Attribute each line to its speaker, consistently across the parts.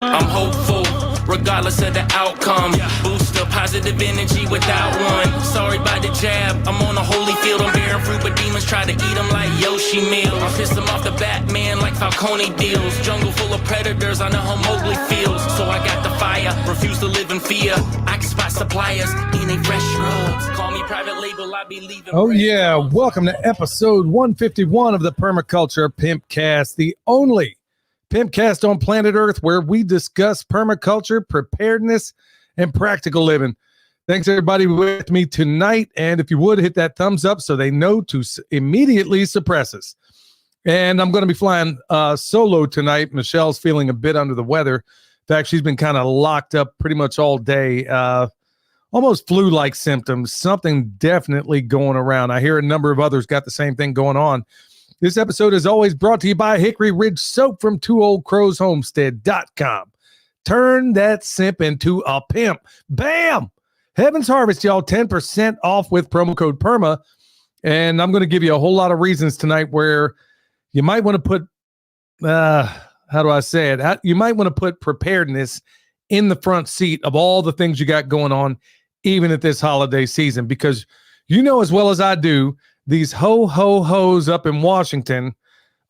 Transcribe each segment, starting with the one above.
Speaker 1: I'm hopeful, regardless of the outcome. Boost up positive energy without one. Sorry about the jab, I'm on a holy field. I'm bearing fruit, but demons try to eat them like Yoshi meal. I'll piss them off the Batman like Falcone deals. Jungle full of predators, I know how Mowgli feels. So I got the fire, refuse to live in fear. I can spot suppliers in a fresh drugs. Call me private label, I be leaving.
Speaker 2: Oh yeah, welcome to episode 151 of the Permaculture Pimpcast, the only Pimpcast on planet Earth where we discuss permaculture, preparedness, and practical living. Thanks everybody with me tonight, and if you would hit that thumbs up so they know to immediately suppress us. And I'm going to be flying solo tonight. Michelle's feeling a bit under the weather. In fact, she's been kind of locked up pretty much all day. Almost flu-like symptoms, something definitely going around. I hear a number of others got the same thing going on. This episode is always brought to you by Hickory Ridge Soap from TwoOldCrowsHomestead.com. Turn that simp into a pimp. Bam! Heaven's Harvest, y'all, 10% off with promo code PERMA. And I'm going to give you a whole lot of reasons tonight where you might want to put, how do I say it? You might want to put preparedness in the front seat of all the things you got going on, even at this holiday season, because you know as well as I do, these ho-ho-hos up in Washington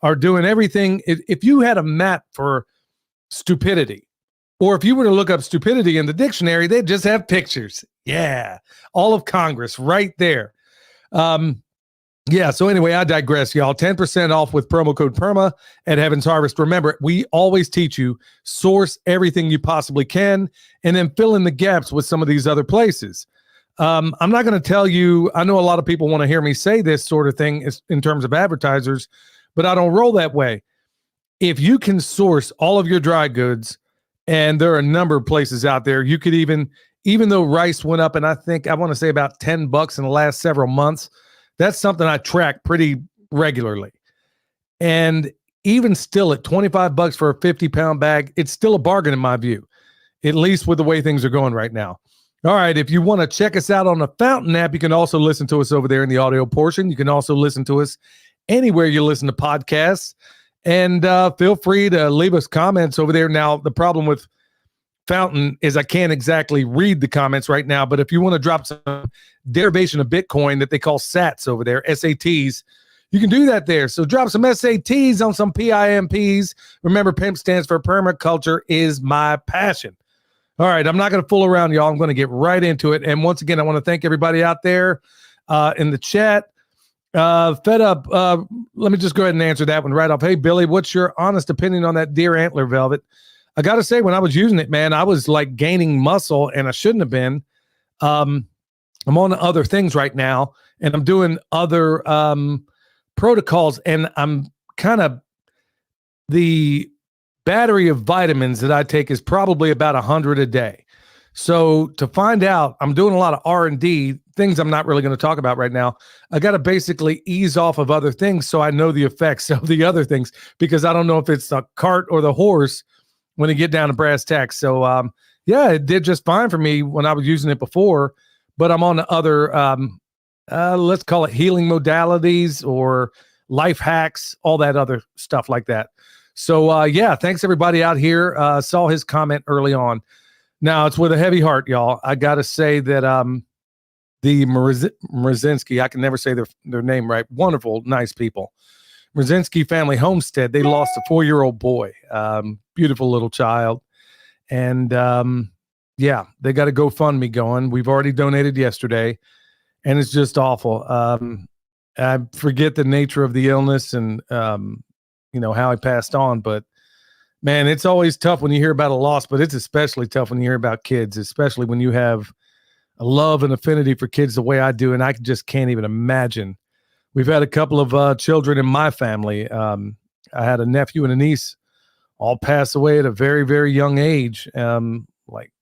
Speaker 2: are doing everything. If you had a map for stupidity, or if you were to look up stupidity in the dictionary, they'd just have pictures. Yeah, all of Congress right there. Yeah, so anyway, I digress, y'all. 10% off with promo code PERMA at Heaven's Harvest. Remember, we always teach you, source everything you possibly can, and then fill in the gaps with some of these other places. I'm not going to tell you, I know a lot of people want to hear me say this sort of thing in terms of advertisers, but I don't roll that way. If you can source all of your dry goods, and there are a number of places out there, you could even though rice went up, and I want to say about $10 in the last several months, that's something I track pretty regularly. And even still at $25 for a 50-pound bag, it's still a bargain in my view, at least with the way things are going right now. All right, if you want to check us out on the Fountain app, you can also listen to us over there in the audio portion. You can also listen to us anywhere you listen to podcasts. And feel free to leave us comments over there. Now, the problem with Fountain is I can't exactly read the comments right now, but if you want to drop some derivation of Bitcoin that they call SATs over there, SATs, you can do that there. So drop some SATs on some PIMPs. Remember, PIMP stands for Permaculture is my passion. All right, I'm not going to fool around, y'all. I'm going to get right into it. And once again, I want to thank everybody out there in the chat. Fed up. Let me just go ahead and answer that one right off. Hey, Billy, what's your honest opinion on that deer antler velvet? I got to say, when I was using it, man, I was like gaining muscle and I shouldn't have been. I'm on other things right now and I'm doing other protocols, and I'm kind of, the battery of vitamins that I take is probably about 100 a day. So to find out, I'm doing a lot of R&D, things I'm not really going to talk about right now. I got to basically ease off of other things so I know the effects of the other things, because I don't know if it's the cart or the horse when you get down to brass tacks. So yeah, it did just fine for me when I was using it before, but I'm on the other, let's call it healing modalities or life hacks, all that other stuff like that. So yeah, thanks everybody out here. Saw his comment early on. Now it's with a heavy heart, y'all. I got to say that the Mrazinski, I can never say their name right. Wonderful, nice people. Mrazinski Family Homestead, they lost a 4-year-old boy. Beautiful little child. And yeah, they got a GoFundMe going. We've already donated yesterday, and it's just awful. I forget the nature of the illness and you know how he passed on, but man, it's always tough when you hear about a loss, but it's especially tough when you hear about kids, especially when you have a love and affinity for kids the way I do, and I just can't even imagine. We've had a couple of children in my family. I had a nephew and a niece all pass away at a very, very young age, like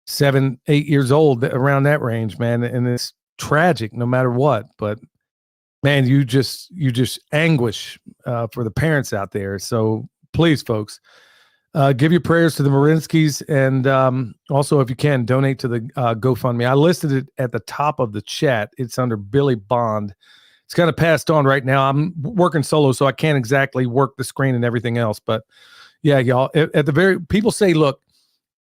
Speaker 2: 7, 8 years old, around that range, man. And it's tragic no matter what. But man, you just anguish for the parents out there. So please, folks, give your prayers to the Marinskis, and also, if you can, donate to the GoFundMe. I listed it at the top of the chat. It's under Billy Bond. It's kind of passed on right now. I'm working solo, so I can't exactly work the screen and everything else. But Yeah, y'all. At the very people say, look,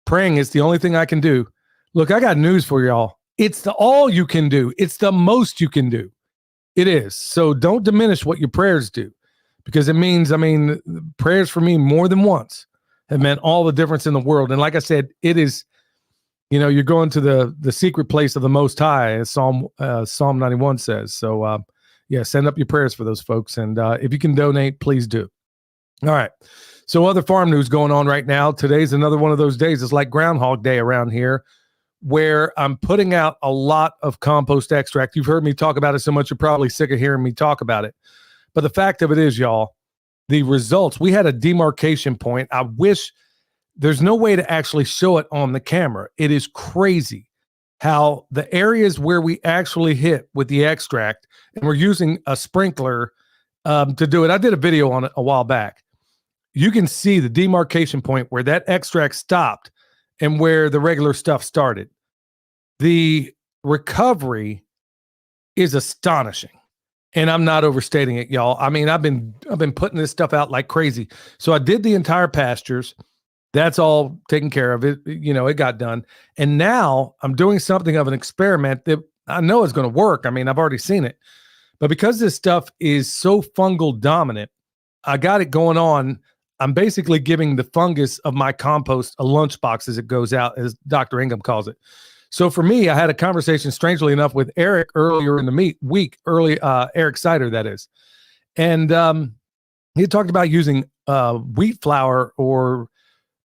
Speaker 2: praying is the only thing I can do. Look, I got news for y'all. It's the all you can do. It's the most you can do. It is. So don't diminish what your prayers do, because it means, I mean, prayers for me more than once have meant all the difference in the world. And like I said, it is, you know, you're going to the secret place of the Most High, as Psalm 91 says. So, yeah, send up your prayers for those folks. And if you can donate, please do. All right. So other farm news going on right now. Today's another one of those days. It's like Groundhog Day around here, where I'm putting out a lot of compost extract. You've heard me talk about it so much, you're probably sick of hearing me talk about it. But the fact of it is, y'all, the results, we had a demarcation point. I wish there's no way to actually show it on the camera. It is crazy how the areas where we actually hit with the extract, and we're using a sprinkler to do it. I did a video on it a while back. You can see the demarcation point where that extract stopped and where the regular stuff started. The recovery is astonishing. And I'm not overstating it, y'all. I mean, I've been putting this stuff out like crazy. So I did the entire pastures. That's all taken care of. It, you know, it got done. And now I'm doing something of an experiment that I know is going to work. I mean, I've already seen it. But because this stuff is so fungal dominant, I got it going on. I'm basically giving the fungus of my compost a lunchbox as it goes out, as Dr. Ingham calls it. So for me, I had a conversation, strangely enough, with Eric earlier in the week, Eric Sider, that is. And he talked about using wheat flour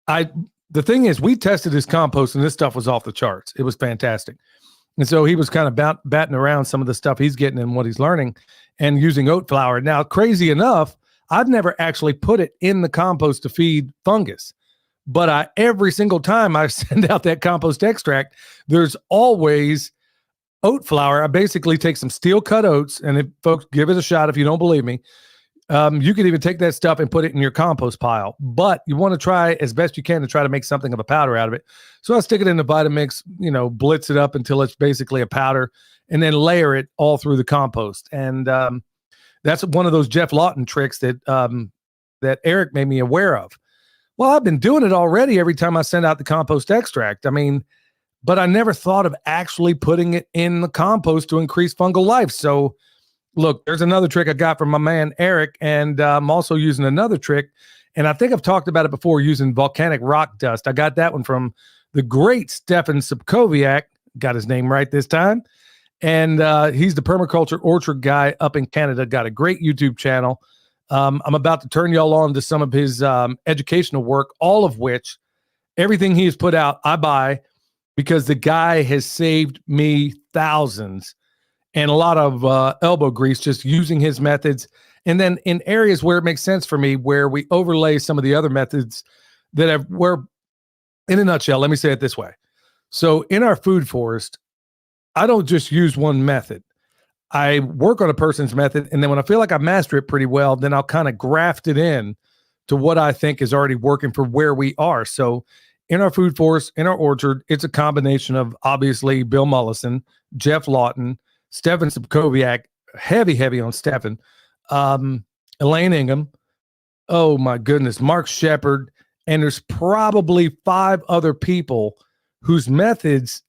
Speaker 2: the thing is, we tested his compost and this stuff was off the charts. It was fantastic. And so he was kind of batting around some of the stuff he's getting and what he's learning and using oat flour. Now, crazy enough, I've never actually put it in the compost to feed fungus, but every single time I send out that compost extract, there's always oat flour. I basically take some steel cut oats, and if folks give it a shot, if you don't believe me, you can even take that stuff and put it in your compost pile, but you want to try as best you can to try to make something of a powder out of it. So I stick it in the Vitamix, blitz it up until it's basically a powder, and then layer it all through the compost. And that's one of those Jeff Lawton tricks that Eric made me aware of. Well, I've been doing it already every time I send out the compost extract. I mean, but I never thought of actually putting it in the compost to increase fungal life. So look, there's another trick I got from my man, Eric, and I'm also using another trick. And I think I've talked about it before, using volcanic rock dust. I got that one from the great Stefan Subkowiak. Got his name right this time. And he's the permaculture orchard guy up in Canada. Got a great YouTube channel. I'm about to turn y'all on to some of his educational work, all of which, everything he has put out, I buy, because the guy has saved me thousands and a lot of elbow grease just using his methods. And then in areas where it makes sense for me, where we overlay some of the other methods where, in a nutshell, let me say it this way. So in our food forest, I don't just use one method. I work on a person's method, and then when I feel like I master it pretty well, then I'll kind of graft it in to what I think is already working for where we are. So in our food forest, in our orchard, it's a combination of, obviously, Bill Mullison, Jeff Lawton, Stefan Subkowiak, heavy on Stefan, Elaine Ingham, oh my goodness, Mark Shepard, and there's probably 5 other people whose methods,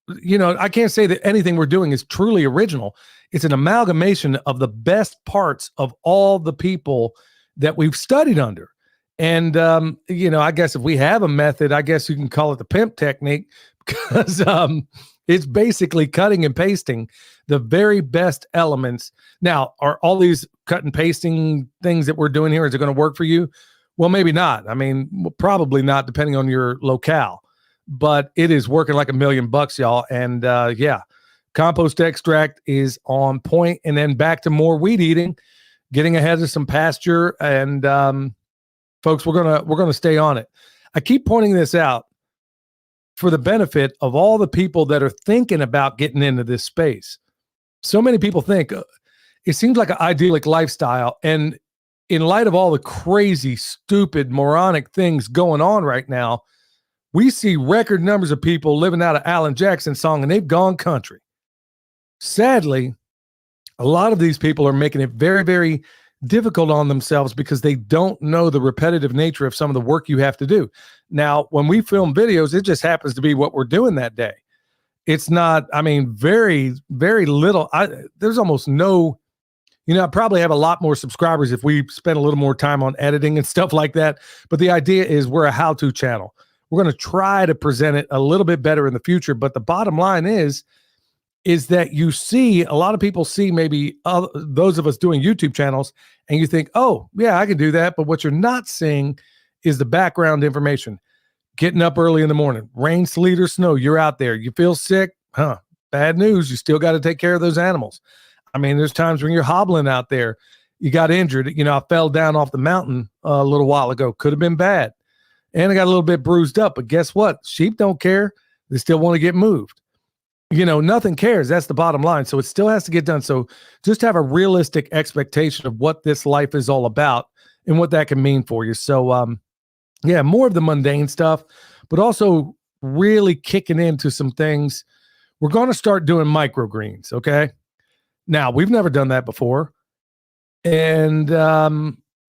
Speaker 2: I can't say that anything we're doing is truly original. It's an amalgamation of the best parts of all the people that we've studied under. And, I guess if we have a method, I guess you can call it the pimp technique, because it's basically cutting and pasting the very best elements. Now, are all these cut and pasting things that we're doing here, is it going to work for you? Well, maybe not. I mean, probably not, depending on your locale. But it is working like $1,000,000, y'all. And yeah, compost extract is on point. And then back to more weed eating, getting ahead of some pasture. And folks, we're gonna stay on it. I keep pointing this out for the benefit of all the people that are thinking about getting into this space. So many people think it seems like an idyllic lifestyle. And in light of all the crazy, stupid, moronic things going on right now, we see record numbers of people living out of Alan Jackson's song, and they've gone country. Sadly, a lot of these people are making it very, very difficult on themselves because they don't know the repetitive nature of some of the work you have to do. Now, when we film videos, it just happens to be what we're doing that day. It's not, I mean, very, very little. There's almost no, I probably have a lot more subscribers if we spend a little more time on editing and stuff like that. But the idea is we're a how-to channel. We're going to try to present it a little bit better in the future. But the bottom line is that you see, a lot of people see maybe those of us doing YouTube channels, and you think, oh, yeah, I can do that. But what you're not seeing is the background information. Getting up early in the morning, rain, sleet, or snow, you're out there. You feel sick? Bad news. You still got to take care of those animals. I mean, there's times when you're hobbling out there, you got injured. I fell down off the mountain a little while ago. Could have been bad. And I got a little bit bruised up. But guess what? Sheep don't care. They still want to get moved. Nothing cares. That's the bottom line. So it still has to get done. So just have a realistic expectation of what this life is all about and what that can mean for you. So, yeah, more of the mundane stuff, but also really kicking into some things. We're going to start doing microgreens, okay? Now, we've never done that before. And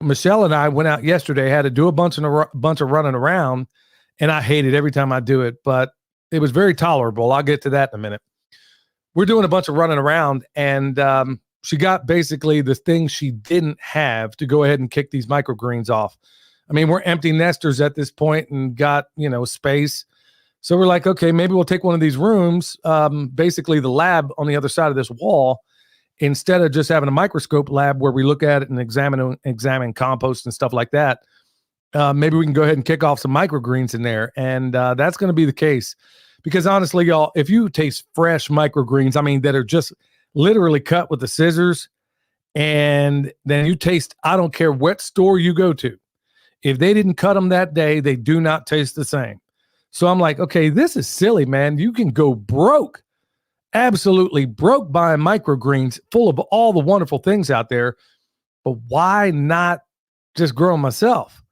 Speaker 2: Michelle and I went out yesterday, had to do a bunch of running around, and I hate it every time I do it, but it was very tolerable. I'll get to that in a minute. We're doing a bunch of running around, and she got basically the thing she didn't have to go ahead and kick these microgreens off. I mean, we're empty nesters at this point and got, space. So we're like, okay, maybe we'll take one of these rooms, basically the lab on the other side of this wall, instead of just having a microscope lab where we look at it and examine compost and stuff like that. Maybe we can go ahead and kick off some microgreens in there. And that's going to be the case. Because honestly, y'all, if you taste fresh microgreens, I mean, that are just literally cut with the scissors, and then you taste, I don't care what store you go to, if they didn't cut them that day, they do not taste the same. So I'm like, okay, this is silly, man. You can go broke, absolutely broke buying microgreens full of all the wonderful things out there. But why not just grow them myself?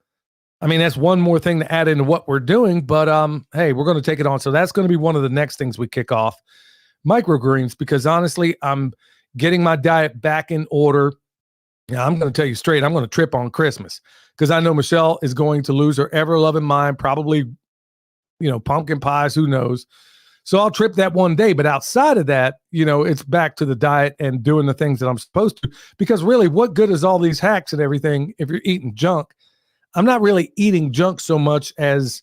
Speaker 2: I mean, that's one more thing to add into what we're doing, but hey, we're going to take it on. So that's going to be one of the next things we kick off, microgreens, because honestly, I'm getting my diet back in order. Yeah, I'm going to tell you straight, I'm going to trip on Christmas because I know Michelle is going to lose her ever-loving mind, probably, pumpkin pies, who knows. So I'll trip that one day. But outside of that, it's back to the diet and doing the things that I'm supposed to. Because really, what good is all these hacks and everything if you're eating junk? I'm not really eating junk so much as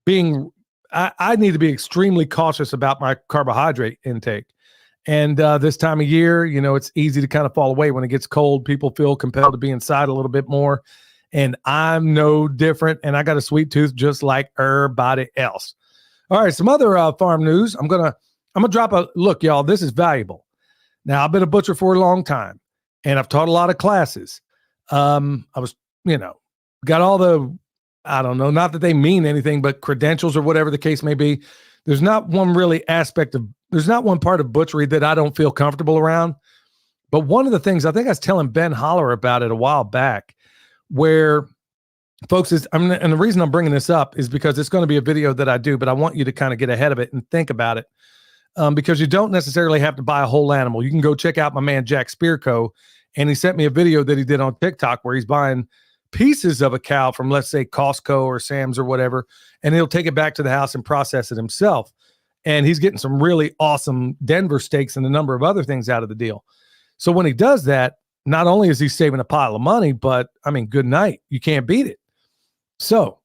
Speaker 2: being, I need to be extremely cautious about my carbohydrate intake. And this time of year, it's easy to kind of fall away when it gets cold. People feel compelled to be inside a little bit more. And I'm no different. And I got a sweet tooth just like everybody else. All right, some other farm news. I'm gonna drop a look, y'all. This is valuable. Now, I've been a butcher for a long time, and I've taught a lot of classes. I was, got all the, I don't know, not that they mean anything, but credentials or whatever the case may be. There's not one part of butchery that I don't feel comfortable around. But one of the things, I think I was telling Ben Holler about it a while back, where folks and the reason I'm bringing this up is because it's going to be a video that I do, but I want you to kind of get ahead of it and think about it. Because you don't necessarily have to buy a whole animal. You can go check out my man, Jack Spearco, and he sent me a video that he did on TikTok where he's buying pieces of a cow from, let's say, Costco or Sam's or whatever, and he'll take it back to the house and process it himself. And he's getting some really awesome Denver steaks and a number of other things out of the deal. So when he does that, not only is he saving a pile of money, but I mean, good night. You can't beat it. So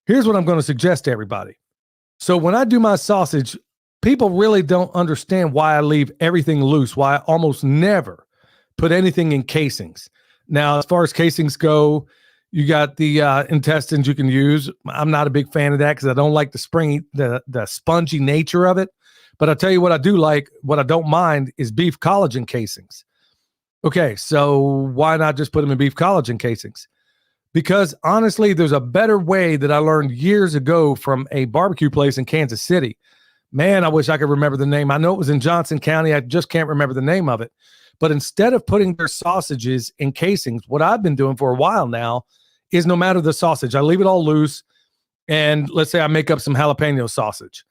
Speaker 2: here's what I'm going to suggest to everybody. So when I do my sausage, people really don't understand why I leave everything loose, why I almost never put anything in casings. Now, as far as casings go, you got the intestines you can use. I'm not a big fan of that because I don't like the spongy nature of it. But I'll tell you what I do like, what I don't mind is beef collagen casings. Okay, so why not just put them in beef collagen casings? Because honestly, there's a better way that I learned years ago from a barbecue place in Kansas City. Man, I wish I could remember the name. I know it was in Johnson County. I just can't remember the name of it. But instead of putting their sausages in casings, what I've been doing for a while now is no matter the sausage, I leave it all loose. And let's say I make up some jalapeno sausage.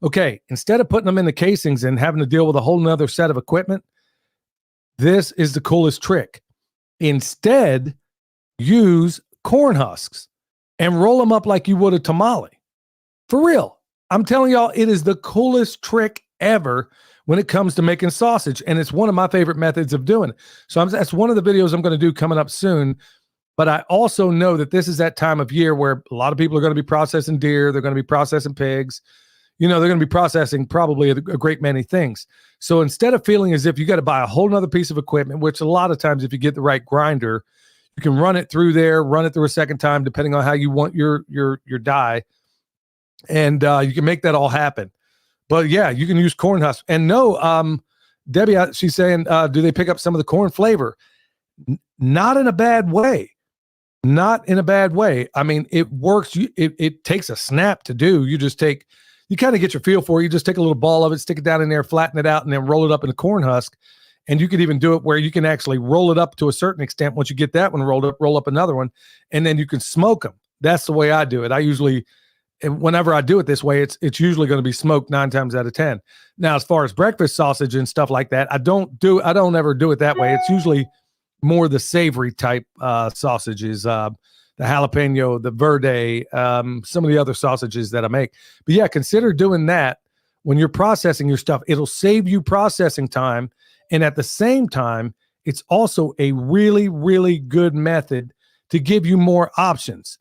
Speaker 2: Okay, instead of putting them in the casings and having to deal with a whole nother set of equipment, this is the coolest trick. Instead, use corn husks and roll them up like you would a tamale. For real. I'm telling y'all, it is the coolest trick ever when it comes to making sausage. And it's one of my favorite methods of doing it. So that's one of the videos I'm going to do coming up soon. But I also know that this is that time of year where a lot of people are going to be processing deer. They're going to be processing pigs. They're going to be processing probably a great many things. So instead of feeling as if you got to buy a whole nother piece of equipment, which a lot of times if you get the right grinder, you can run it through there, run it through a second time, depending on how you want your dye. And you can make that all happen. But yeah, you can use corn husks. And no, Debbie, she's saying, do they pick up some of the corn flavor? Not in a bad way. Not in a bad way. I mean, it works. It takes a snap to do. You kind of get your feel for it. You just take a little ball of it, stick it down in there, flatten it out, and then roll it up in a corn husk. And you could even do it where you can actually roll it up to a certain extent. Once you get that one rolled up, roll up another one, and then you can smoke them. That's the way I do it. I usually, whenever I do it this way, it's usually going to be smoked 9 times out of 10. Now, as far as breakfast sausage and stuff like that, I don't ever do it that way. It's usually more the savory type sausages, the jalapeno, the verde, some of the other sausages that I make. But yeah, consider doing that when you're processing your stuff. It'll save you processing time. And at the same time, it's also a really, really good method to give you more options.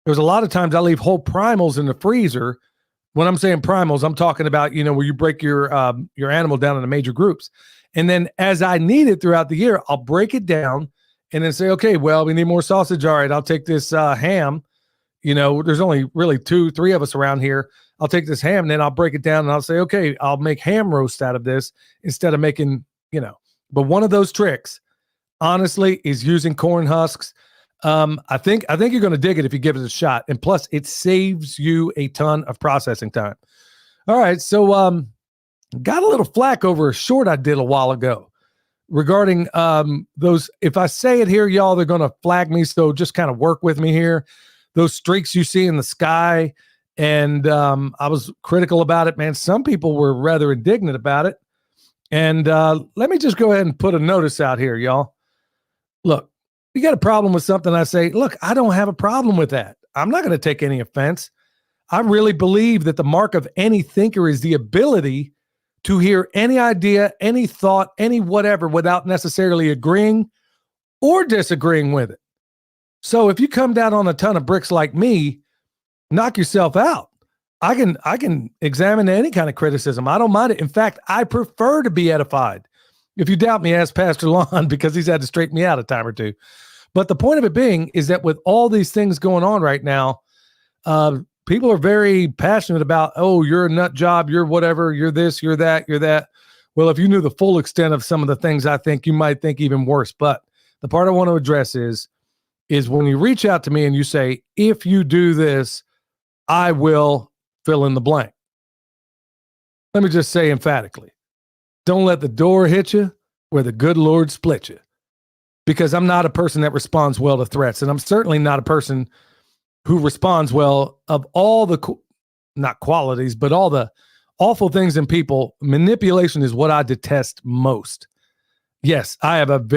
Speaker 2: There's a lot of times I leave whole primals in the freezer. When I'm saying primals, I'm talking about, where you break your animal down into major groups. And then as I need it throughout the year, I'll break it down and then say, okay, well, we need more sausage. All right, I'll take this ham. There's only really 2-3 of us around here. I'll take this ham and then I'll break it down and I'll say, okay, I'll make ham roast out of this instead of making, but one of those tricks, honestly, is using corn husks. I think you're going to dig it if you give it a shot. And plus it saves you a ton of processing time. All right. So, got a little flack over a short I did a while ago regarding those. If I say it here, y'all, they're going to flag me. So just kind of work with me here. Those streaks you see in the sky. And I was critical about it, man. Some people were rather indignant about it. And let me just go ahead and put a notice out here, y'all. Look, you got a problem with something, I say, look, I don't have a problem with that. I'm not going to take any offense. I really believe that the mark of any thinker is the ability to hear any idea, any thought, any whatever without necessarily agreeing or disagreeing with it. So if you come down on a ton of bricks like me, knock yourself out. I can examine any kind of criticism. I don't mind it. In fact, I prefer to be edified. If you doubt me, ask Pastor Lon, because he's had to straighten me out a time or two. But the point of it being is that with all these things going on right now, people are very passionate about, oh, you're a nut job, you're whatever, you're this, you're that, you're that. Well, if you knew the full extent of some of the things I think, you might think even worse. But the part I want to address is when you reach out to me and you say, if you do this, I will fill in the blank. Let me just say emphatically, don't let the door hit you where the good Lord split you. Because I'm not a person that responds well to threats. And I'm certainly not a person who responds well of all the, not qualities, but all the awful things in people. Manipulation is what I detest most. Yes, I have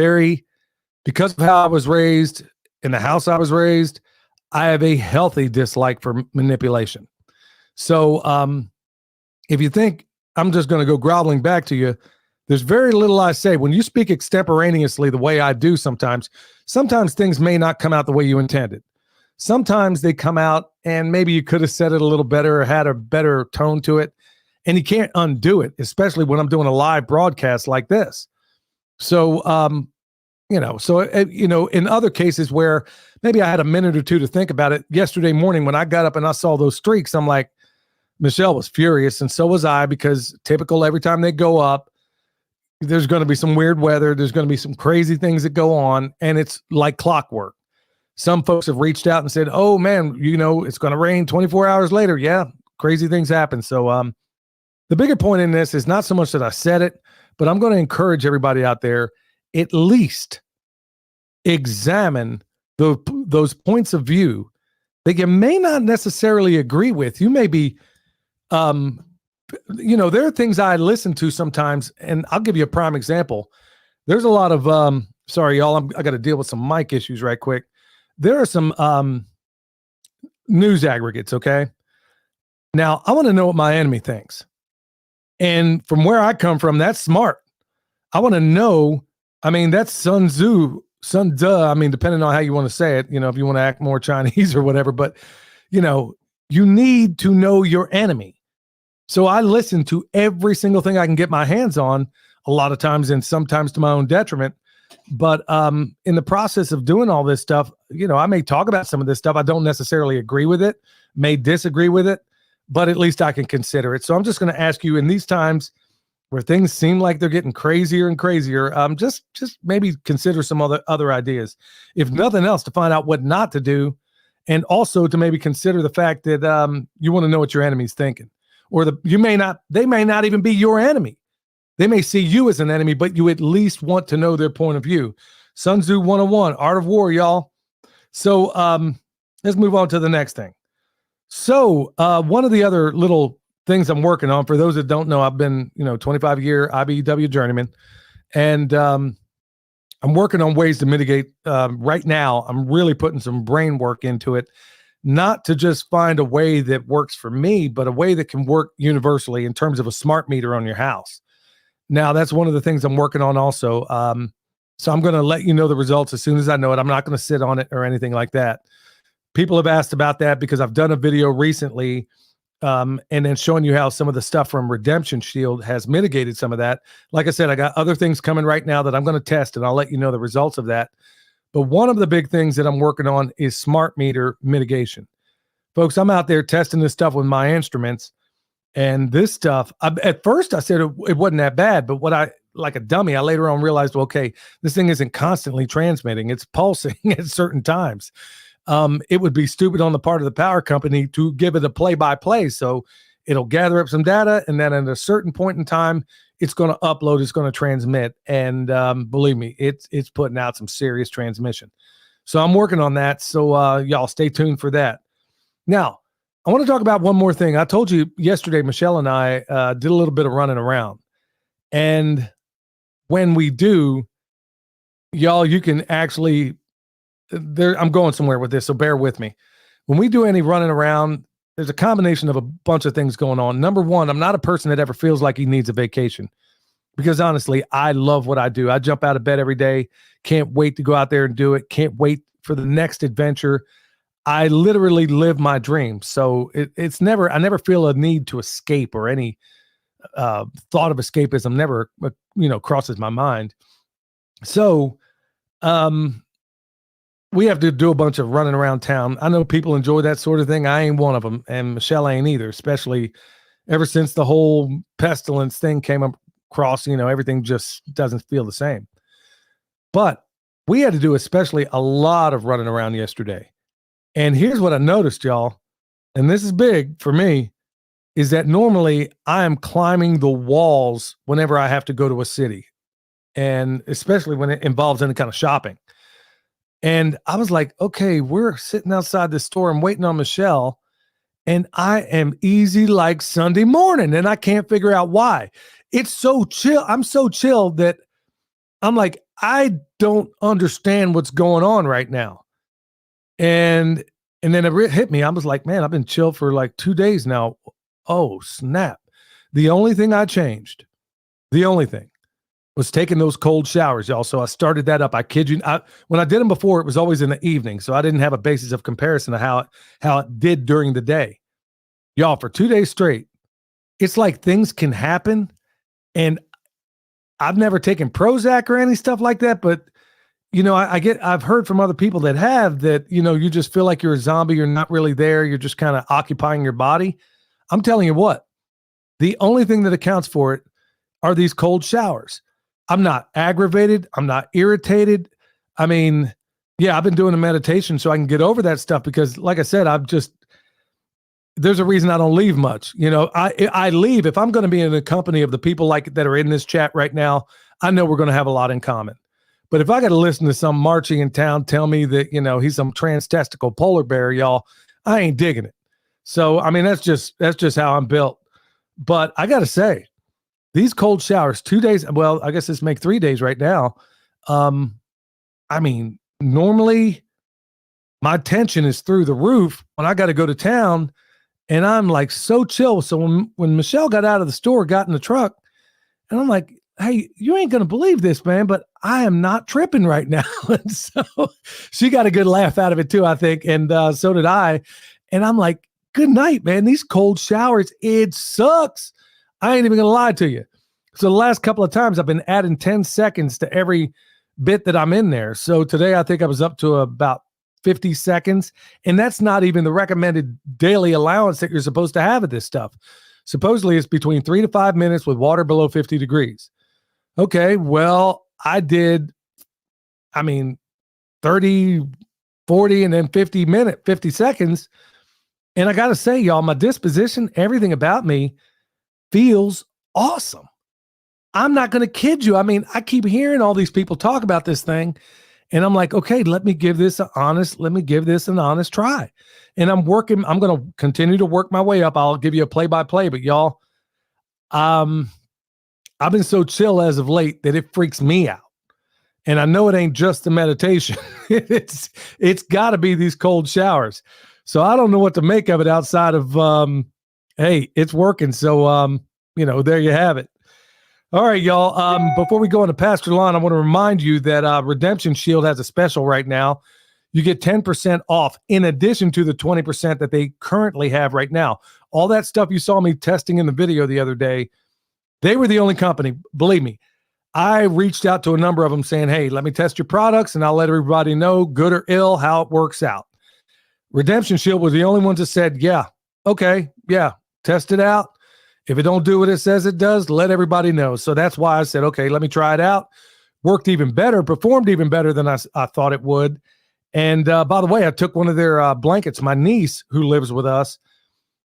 Speaker 2: because of how I was raised, in the house I was raised, I have a healthy dislike for manipulation. So if you think I'm just going to go groveling back to you, there's very little I say. When you speak extemporaneously the way I do sometimes things may not come out the way you intended. Sometimes they come out and maybe you could have said it a little better or had a better tone to it. And you can't undo it, especially when I'm doing a live broadcast like this. So, in other cases where maybe I had a minute or two to think about it, yesterday morning when I got up and I saw those streaks, I'm like, Michelle was furious. And so was I, because typical, every time they go up, there's going to be some weird weather. There's going to be some crazy things that go on. And it's like clockwork. Some folks have reached out and said, oh man, it's going to rain 24 hours later. Yeah. Crazy things happen. So, the bigger point in this is not so much that I said it, but I'm going to encourage everybody out there, at least examine those points of view that you may not necessarily agree with. You may be, there are things I listen to sometimes, and I'll give you a prime example. There's a lot of Sorry, y'all. I got to deal with some mic issues right quick. There are some news aggregates, okay? Now, I want to know what my enemy thinks. And from where I come from, that's smart. I want to know, I mean, that's Sun Tzu, I mean, depending on how you want to say it, if you want to act more Chinese or whatever, but, you need to know your enemy. So I listen to every single thing I can get my hands on, a lot of times and sometimes to my own detriment. But in the process of doing all this stuff, I may talk about some of this stuff. I don't necessarily agree with it, may disagree with it, but at least I can consider it. So I'm just going to ask you, in these times where things seem like they're getting crazier and crazier, just maybe consider some other ideas, if nothing else, to find out what not to do, and also to maybe consider the fact that you want to know what your enemy's thinking, or they may not even be your enemy. They may see you as an enemy, but you at least want to know their point of view. Sun Tzu 101, Art of War, y'all. So let's move on to the next thing. So one of the other little things I'm working on, for those that don't know, I've been 25-year IBEW journeyman, and I'm working on ways to mitigate. Right now, I'm really putting some brain work into it, not to just find a way that works for me, but a way that can work universally in terms of a smart meter on your house. Now, that's one of the things I'm working on also. So I'm going to let you know the results as soon as I know it. I'm not going to sit on it or anything like that. People have asked about that because I've done a video recently and then showing you how some of the stuff from Redemption Shield has mitigated some of that. Like I said, I got other things coming right now that I'm going to test, and I'll let you know the results of that. But one of the big things that I'm working on is smart meter mitigation. Folks, I'm out there testing this stuff with my instruments. And this stuff, at first I said it wasn't that bad, but like a dummy, I later on realized, well, okay, this thing isn't constantly transmitting. It's pulsing at certain times. It would be stupid on the part of the power company to give it a play-by-play. So it'll gather up some data, and then at a certain point in time, it's going to upload, it's going to transmit. And believe me, it's putting out some serious transmission. So I'm working on that. So y'all stay tuned for that. Now, I want to talk about one more thing. I told you yesterday, Michelle and I did a little bit of running around. And when we do, y'all, you can actually, I'm going somewhere with this, so bear with me. When we do any running around, there's a combination of a bunch of things going on. Number one, I'm not a person that ever feels like he needs a vacation, because honestly, I love what I do. I jump out of bed every day. Can't wait to go out there and do it. Can't wait for the next adventure. I literally live my dreams. So I never feel a need to escape, or any thought of escapism never, crosses my mind. So we have to do a bunch of running around town. I know people enjoy that sort of thing. I ain't one of them. And Michelle ain't either, especially ever since the whole pestilence thing came across, everything just doesn't feel the same. But we had to do especially a lot of running around yesterday. And here's what I noticed, y'all, and this is big for me, is that normally I am climbing the walls whenever I have to go to a city, and especially when it involves any kind of shopping. And I was like, okay, we're sitting outside the store and waiting on Michelle, and I am easy like Sunday morning, and I can't figure out why. It's so chill. I'm so chill that I'm like, I don't understand what's going on right now. And then it hit me. I was like, man, I've been chill for like 2 days now. Oh, snap. The only thing I changed, was taking those cold showers, y'all. So I started that up. I kid you. When I did them before, it was always in the evening. So I didn't have a basis of comparison to how it did during the day. Y'all, for 2 days straight, it's like things can happen. And I've never taken Prozac or any stuff like that, but I've heard from other people that have that, you just feel like you're a zombie. You're not really there. You're just kind of occupying your body. I'm telling you what, the only thing that accounts for it are these cold showers. I'm not aggravated. I'm not irritated. I mean, yeah, I've been doing a meditation so I can get over that stuff, because like I said, there's a reason I don't leave much. I leave if I'm going to be in the company of the people that are in this chat right now. I know we're going to have a lot in common. But if I got to listen to some marching in town tell me that, he's some trans-testicle polar bear, y'all, I ain't digging it. So, I mean, that's just how I'm built. But I got to say, these cold showers, 2 days, well, I guess this make 3 days right now. I mean, normally my tension is through the roof when I got to go to town, and I'm like so chill. So when Michelle got out of the store, got in the truck, and I'm like, hey, you ain't going to believe this, man, but I am not tripping right now. And so she got a good laugh out of it too, I think. And so did I. And I'm like, good night, man. These cold showers, it sucks. I ain't even going to lie to you. So the last couple of times I've been adding 10 seconds to every bit that I'm in there. So today I think I was up to about 50 seconds. And that's not even the recommended daily allowance that you're supposed to have of this stuff. Supposedly it's between 3 to 5 minutes with water below 50 degrees. Okay, well, I did, 30, 40, and then 50 seconds. And I got to say, y'all, my disposition, everything about me feels awesome. I'm not going to kid you. I mean, I keep hearing all these people talk about this thing, and I'm like, okay, let me give this an honest try. And I'm going to continue to work my way up. I'll give you a play-by-play, but y'all, I've been so chill as of late that it freaks me out. And I know it ain't just the meditation. It's got to be these cold showers. So I don't know what to make of it outside of, hey, it's working. So, there you have it. All right, y'all. Before we go into Pastor Lon, I want to remind you that Redemption Shield has a special right now. You get 10% off in addition to the 20% that they currently have right now. All that stuff you saw me testing in the video the other day, they were the only company. Believe me, I reached out to a number of them saying, hey, let me test your products and I'll let everybody know, good or ill, how it works out. Redemption Shield was the only ones that said, yeah, okay, yeah, test it out. If it don't do what it says it does, let everybody know. So that's why I said, okay, let me try it out. Worked even better, performed even better than I thought it would. And by the way, I took one of their blankets. My niece, who lives with us,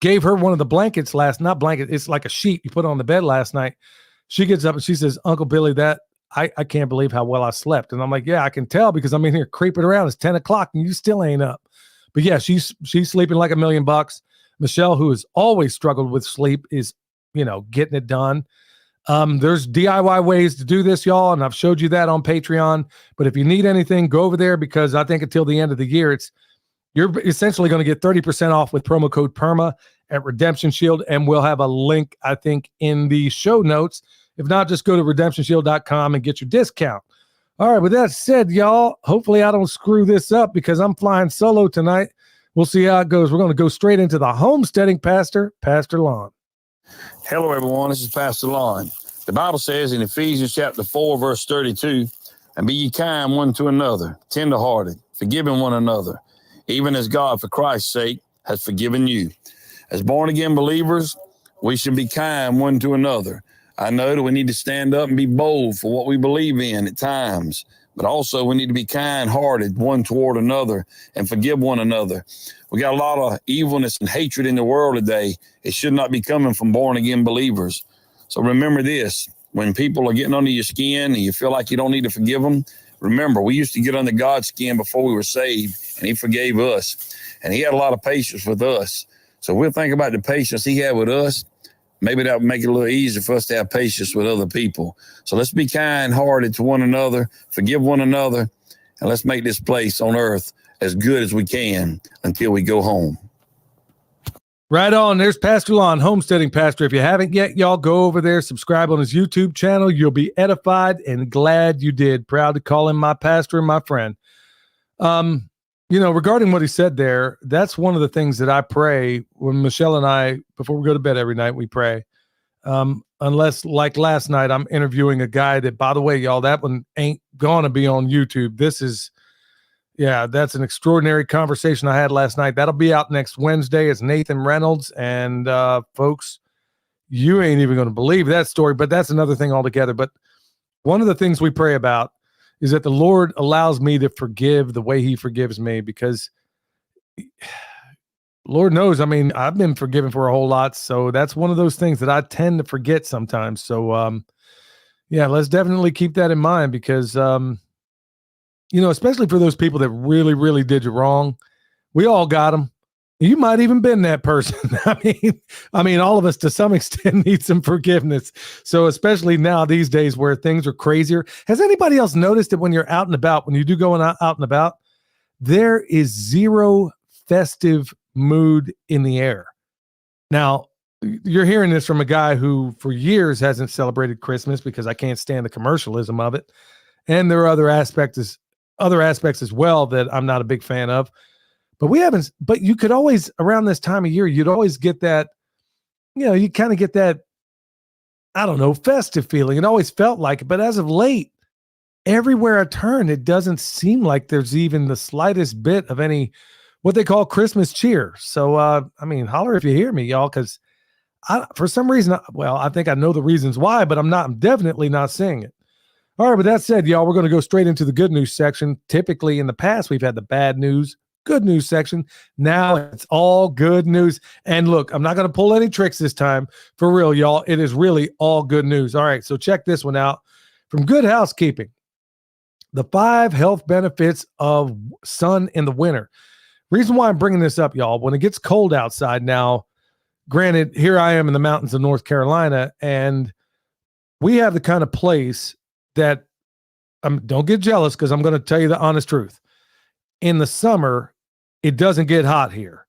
Speaker 2: gave her one of the blankets it's like a sheet you put on the bed last night. She gets up and she says, Uncle Billy, that I can't believe how well I slept. And I'm like, yeah, I can tell because I'm in here creeping around. It's 10 o'clock and you still ain't up. But yeah, she's sleeping like $1,000,000. Michelle, who has always struggled with sleep, is, getting it done. There's DIY ways to do this, y'all, and I've showed you that on Patreon. But if you need anything, go over there because I think until the end of the year, you're essentially going to get 30% off with promo code PERMA at Redemption Shield, and we'll have a link, I think, in the show notes. If not, just go to redemptionshield.com and get your discount. All right, with that said, y'all, hopefully I don't screw this up because I'm flying solo tonight. We'll see how it goes. We're going to go straight into the homesteading pastor, Pastor Lon.
Speaker 3: Hello, everyone. This is Pastor Lon. The Bible says in Ephesians chapter 4, verse 32, and be ye kind one to another, tenderhearted, forgiving one another, even as God, for Christ's sake, has forgiven you. As born-again believers, we should be kind one to another. I know that we need to stand up and be bold for what we believe in at times, but also we need to be kind-hearted one toward another and forgive one another. We got a lot of evilness and hatred in the world today. It should not be coming from born-again believers. So remember this, when people are getting under your skin and you feel like you don't need to forgive them, remember, we used to get under God's skin before we were saved, and he forgave us. And he had a lot of patience with us. So we'll think about the patience he had with us. Maybe that would make it a little easier for us to have patience with other people. So let's be kind-hearted to one another, forgive one another, and let's make this place on earth as good as we can until we go home.
Speaker 2: Right on. There's Pastor Lon, homesteading pastor. If you haven't yet, y'all go over there, subscribe on his YouTube channel. You'll be edified and glad you did. Proud to call him my pastor and my friend. Regarding what he said there, that's one of the things that I pray when Michelle and I, before we go to bed every night, we pray. Unless, like last night, I'm interviewing a guy that, by the way, y'all, that one ain't going to be on YouTube. That's an extraordinary conversation I had last night. That'll be out next Wednesday. It's Nathan Reynolds. And folks, you ain't even going to believe that story, but that's another thing altogether. But one of the things we pray about is that the Lord allows me to forgive the way he forgives me, because Lord knows, I've been forgiven for a whole lot. So that's one of those things that I tend to forget sometimes. So, let's definitely keep that in mind because, especially for those people that really, really did you wrong. We all got them. You might even been that person. I mean, all of us to some extent need some forgiveness. So especially now these days where things are crazier. Has anybody else noticed that when you're out and about, when you do go out and about, there is zero festive mood in the air? Now, you're hearing this from a guy who for years hasn't celebrated Christmas because I can't stand the commercialism of it. And there are other aspects as well that I'm not a big fan of. But you could always, around this time of year, you'd always get that, you kind of get that, I don't know, festive feeling. It always felt like it. But as of late, everywhere I turn, it doesn't seem like there's even the slightest bit of any, what they call Christmas cheer. So, holler if you hear me, y'all, because for some reason, I think I know the reasons why, but I'm definitely not seeing it. All right, with that said, y'all, we're going to go straight into the good news section. Typically in the past, we've had the bad news, good news section. Now it's all good news. And look, I'm not going to pull any tricks this time. For real, y'all. It is really all good news. All right, so check this one out. From Good Housekeeping, the 5 health benefits of sun in the winter. Reason why I'm bringing this up, y'all, when it gets cold outside now, granted, here I am in the mountains of North Carolina, and we have the kind of place that, don't get jealous because I'm going to tell you the honest truth. In the summer, it doesn't get hot here.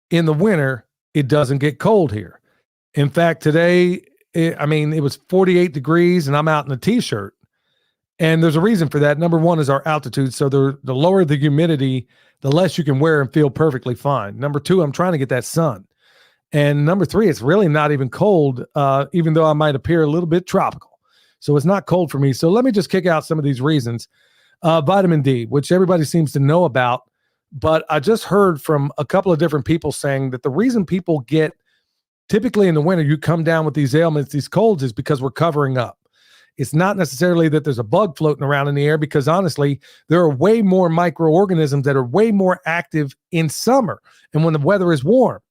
Speaker 2: In the winter, it doesn't get cold here. In fact, today, it was 48 degrees and I'm out in a t-shirt. And there's a reason for that. Number one is our altitude. So the lower the humidity, the less you can wear and feel perfectly fine. Number two, I'm trying to get that sun. And number three, it's really not even cold, even though I might appear a little bit tropical. So it's not cold for me. So let me just kick out some of these reasons. Vitamin D, which everybody seems to know about, but I just heard from a couple of different people saying that the reason people get, typically in the winter, you come down with these ailments, these colds, is because we're covering up. It's not necessarily that there's a bug floating around in the air, because honestly, there are way more microorganisms that are way more active in summer and when the weather is warm.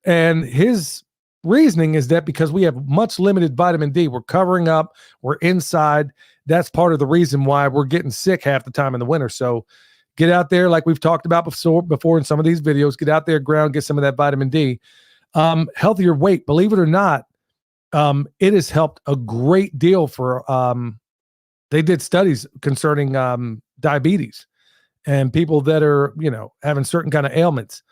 Speaker 2: And his reasoning is that because we have much limited vitamin D, we're covering up, we're inside. That's part of the reason why we're getting sick half the time in the winter. So get out there, like we've talked about before in some of these videos, get out there, ground, get some of that vitamin D. Healthier weight, believe it or not, it has helped a great deal for, they did studies concerning diabetes and people that are, having certain kind of ailments.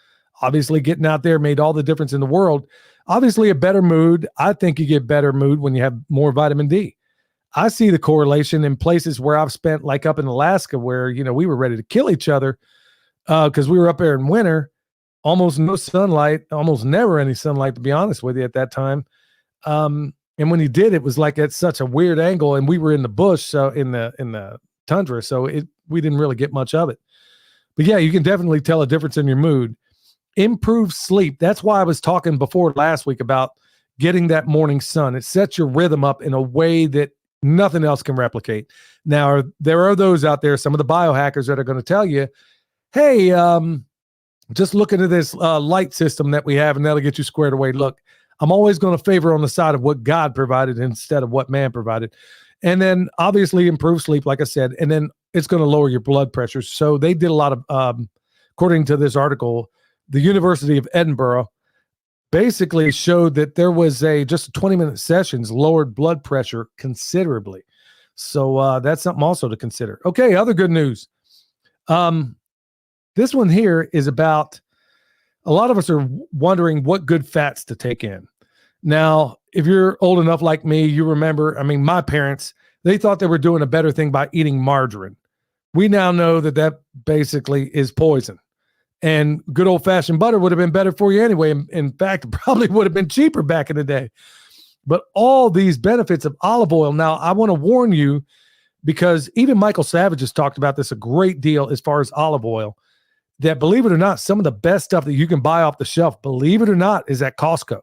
Speaker 2: Obviously, getting out there made all the difference in the world. Obviously, a better mood. I think you get better mood when you have more vitamin D. I see the correlation in places where I've spent, like up in Alaska, where, we were ready to kill each other because we were up there in winter, almost no sunlight, almost never any sunlight, to be honest with you, at that time. And when you did, it was like at such a weird angle, and we were in the bush, so in the tundra, so we didn't really get much of it. But yeah, you can definitely tell a difference in your mood. Improved sleep. That's why I was talking before last week about getting that morning sun. It sets your rhythm up in a way that nothing else can replicate. Now, there are those out there, some of the biohackers, that are going to tell you, hey, just look into this light system that we have, and that'll get you squared away. Look, I'm always going to favor on the side of what God provided instead of what man provided. And then obviously improve sleep, like I said, and then it's going to lower your blood pressure. So they did a lot of, according to this article, the University of Edinburgh basically showed that there was just 20-minute sessions lowered blood pressure considerably. So that's something also to consider. Okay, other good news. This one here is about, a lot of us are wondering what good fats to take in. Now, if you're old enough like me, you remember, my parents, they thought they were doing a better thing by eating margarine. We now know that basically is poison. And good old-fashioned butter would have been better for you anyway. In fact, it probably would have been cheaper back in the day. But all these benefits of olive oil. Now, I want to warn you, because even Michael Savage has talked about this a great deal as far as olive oil, that, believe it or not, some of the best stuff that you can buy off the shelf, believe it or not, is at Costco.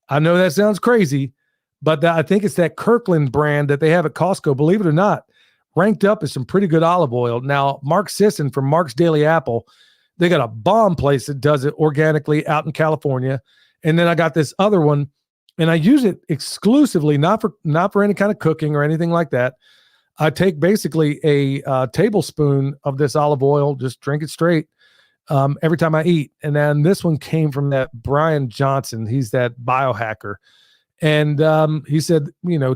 Speaker 2: I know that sounds crazy, but I think it's that Kirkland brand that they have at Costco, believe it or not, ranked up as some pretty good olive oil. Now, Mark Sisson from Mark's Daily Apple, they got a bomb place that does it organically out in California. And then I got this other one, and I use it exclusively, not for any kind of cooking or anything like that. I take basically a tablespoon of this olive oil, just drink it straight, every time I eat. And then this one came from that Brian Johnson. He's that biohacker. And he said,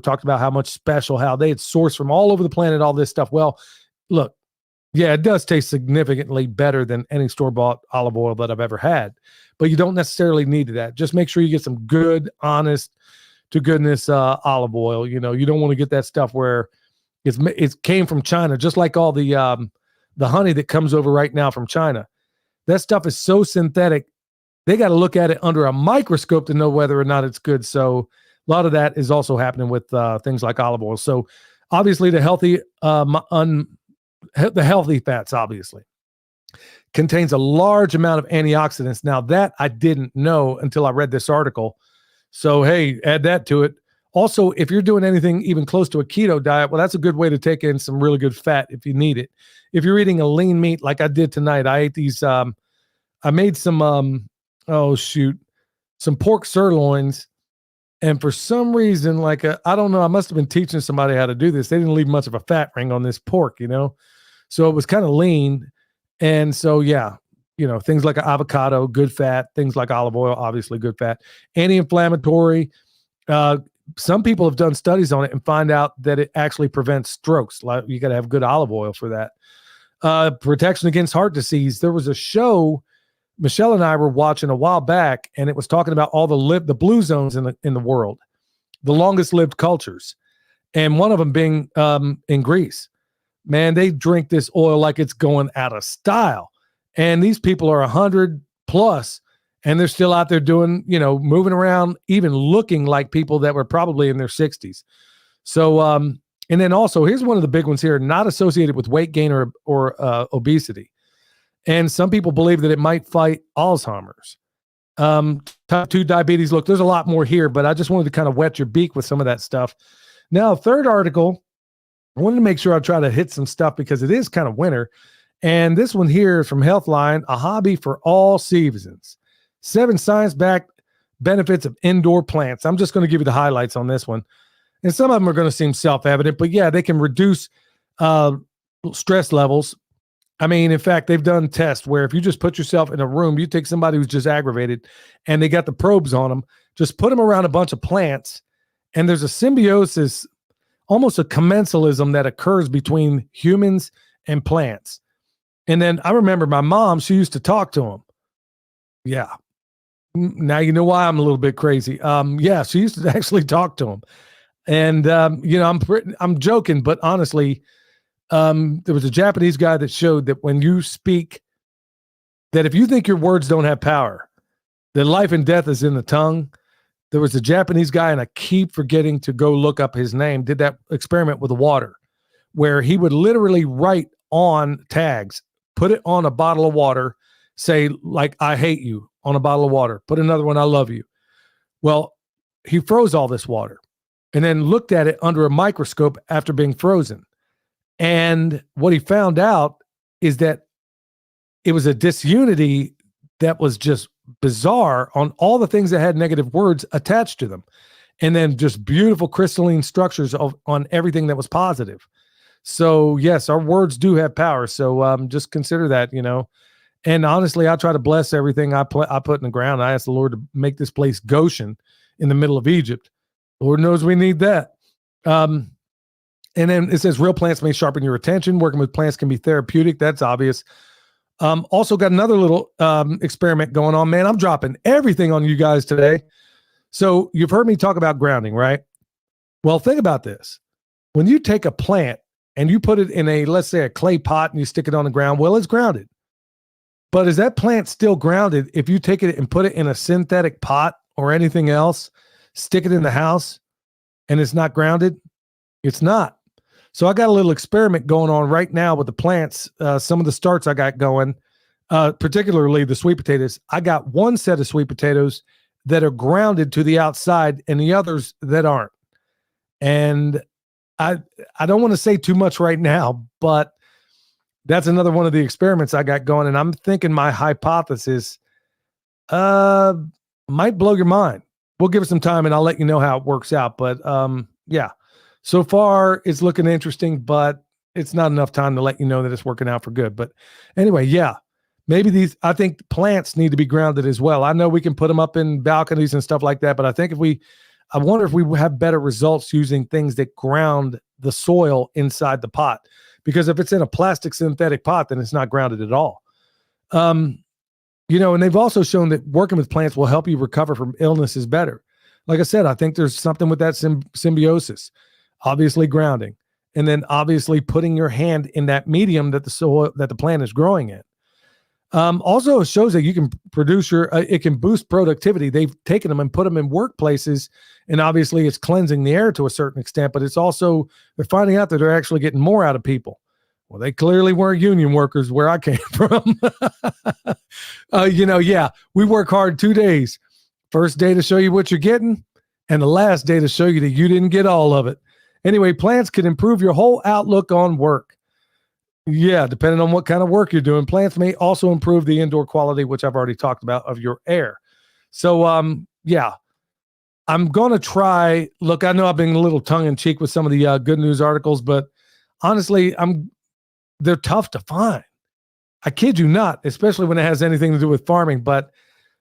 Speaker 2: talked about how much special, how they had sourced from all over the planet, all this stuff. Well, look, yeah, it does taste significantly better than any store-bought olive oil that I've ever had. But you don't necessarily need that. Just make sure you get some good, honest to goodness olive oil. You don't want to get that stuff where it came from China, just like all the honey that comes over right now from China. That stuff is so synthetic. They got to look at it under a microscope to know whether or not it's good. So a lot of that is also happening with things like olive oil. So obviously the healthy fats obviously contains a large amount of antioxidants. Now that I didn't know until I read this article. So, hey, add that to it. Also, if you're doing anything even close to a keto diet, well, that's a good way to take in some really good fat if you need it. If you're eating a lean meat like I did tonight, I ate these, I made some, some pork sirloins. And for some reason, I don't know, I must have been teaching somebody how to do this. They didn't leave much of a fat ring on this pork, So it was kind of lean. And so, yeah, things like avocado, good fat, things like olive oil, obviously good fat, anti-inflammatory. Some people have done studies on it and find out that it actually prevents strokes. Like, you got to have good olive oil for that. Protection against heart disease. There was a show Michelle and I were watching a while back, and it was talking about all the blue zones in the world, the longest lived cultures, and one of them being in Greece. Man, they drink this oil like it's going out of style, and these people are 100 plus, and they're still out there doing, moving around, even looking like people that were probably in their 60s. So, and then also here's one of the big ones here, not associated with weight gain or obesity. And some people believe that it might fight Alzheimer's. Type 2 diabetes. Look, there's a lot more here, but I just wanted to kind of wet your beak with some of that stuff. Now, third article, I wanted to make sure I try to hit some stuff because it is kind of winter. And this one here is from Healthline, a hobby for all seasons. 7 science-backed benefits of indoor plants. I'm just going to give you the highlights on this one. And some of them are going to seem self-evident, but yeah, they can reduce stress levels. I mean, in fact, they've done tests where if you just put yourself in a room, you take somebody who's just aggravated and they got the probes on them, just put them around a bunch of plants, and there's a symbiosis, almost a commensalism that occurs between humans and plants. And then I remember my mom, she used to talk to them. Yeah. Now you know why I'm a little bit crazy. Yeah, she used to actually talk to them. And, I'm joking, but honestly, there was a Japanese guy that showed that when you speak, that if you think your words don't have power, that life and death is in the tongue. There was a Japanese guy, and I keep forgetting to go look up his name, did that experiment with the water, where he would literally write on tags, put it on a bottle of water, say, like, I hate you on a bottle of water, put another one, I love you. Well, he froze all this water and then looked at it under a microscope after being frozen. And what he found out is that it was a disunity that was just bizarre on all the things that had negative words attached to them. And then just beautiful crystalline structures on everything that was positive. So yes, our words do have power. So just consider that, and honestly, I try to bless everything I put in the ground. I ask the Lord to make this place Goshen in the middle of Egypt. Lord knows we need that. And then it says real plants may sharpen your attention. Working with plants can be therapeutic. That's obvious. Also got another little experiment going on. Man, I'm dropping everything on you guys today. So you've heard me talk about grounding, right? Well, think about this. When you take a plant and you put it in let's say a clay pot and you stick it on the ground, well, it's grounded. But is that plant still grounded if you take it and put it in a synthetic pot or anything else, stick it in the house, and it's not grounded? It's not. So I got a little experiment going on right now with the plants. Some of the starts I got going, particularly the sweet potatoes. I got one set of sweet potatoes that are grounded to the outside and the others that aren't. And I don't want to say too much right now, but that's another one of the experiments I got going. And I'm thinking my hypothesis might blow your mind. We'll give it some time and I'll let you know how it works out. But yeah. So far, it's looking interesting, but it's not enough time to let you know that it's working out for good. But anyway, yeah, maybe I think plants need to be grounded as well. I know we can put them up in balconies and stuff like that, but I think I wonder if we have better results using things that ground the soil inside the pot, because if it's in a plastic synthetic pot, then it's not grounded at all. And they've also shown that working with plants will help you recover from illnesses better. Like I said, I think there's something with that symbiosis, obviously grounding, and then obviously putting your hand in that medium that the soil, that the plant is growing in. Also, it shows that you can produce it can boost productivity. They've taken them and put them in workplaces, and obviously it's cleansing the air to a certain extent, but it's also, they're finding out that they're actually getting more out of people. Well, they clearly weren't union workers where I came from. We work hard 2 days. First day to show you what you're getting, and the last day to show you that you didn't get all of it. Anyway, plants can improve your whole outlook on work. Yeah, depending on what kind of work you're doing. Plants may also improve the indoor quality, which I've already talked about, of your air. So, I'm going to try. Look, I know I've been a little tongue-in-cheek with some of the good news articles, but honestly, they're tough to find. I kid you not, especially when it has anything to do with farming. But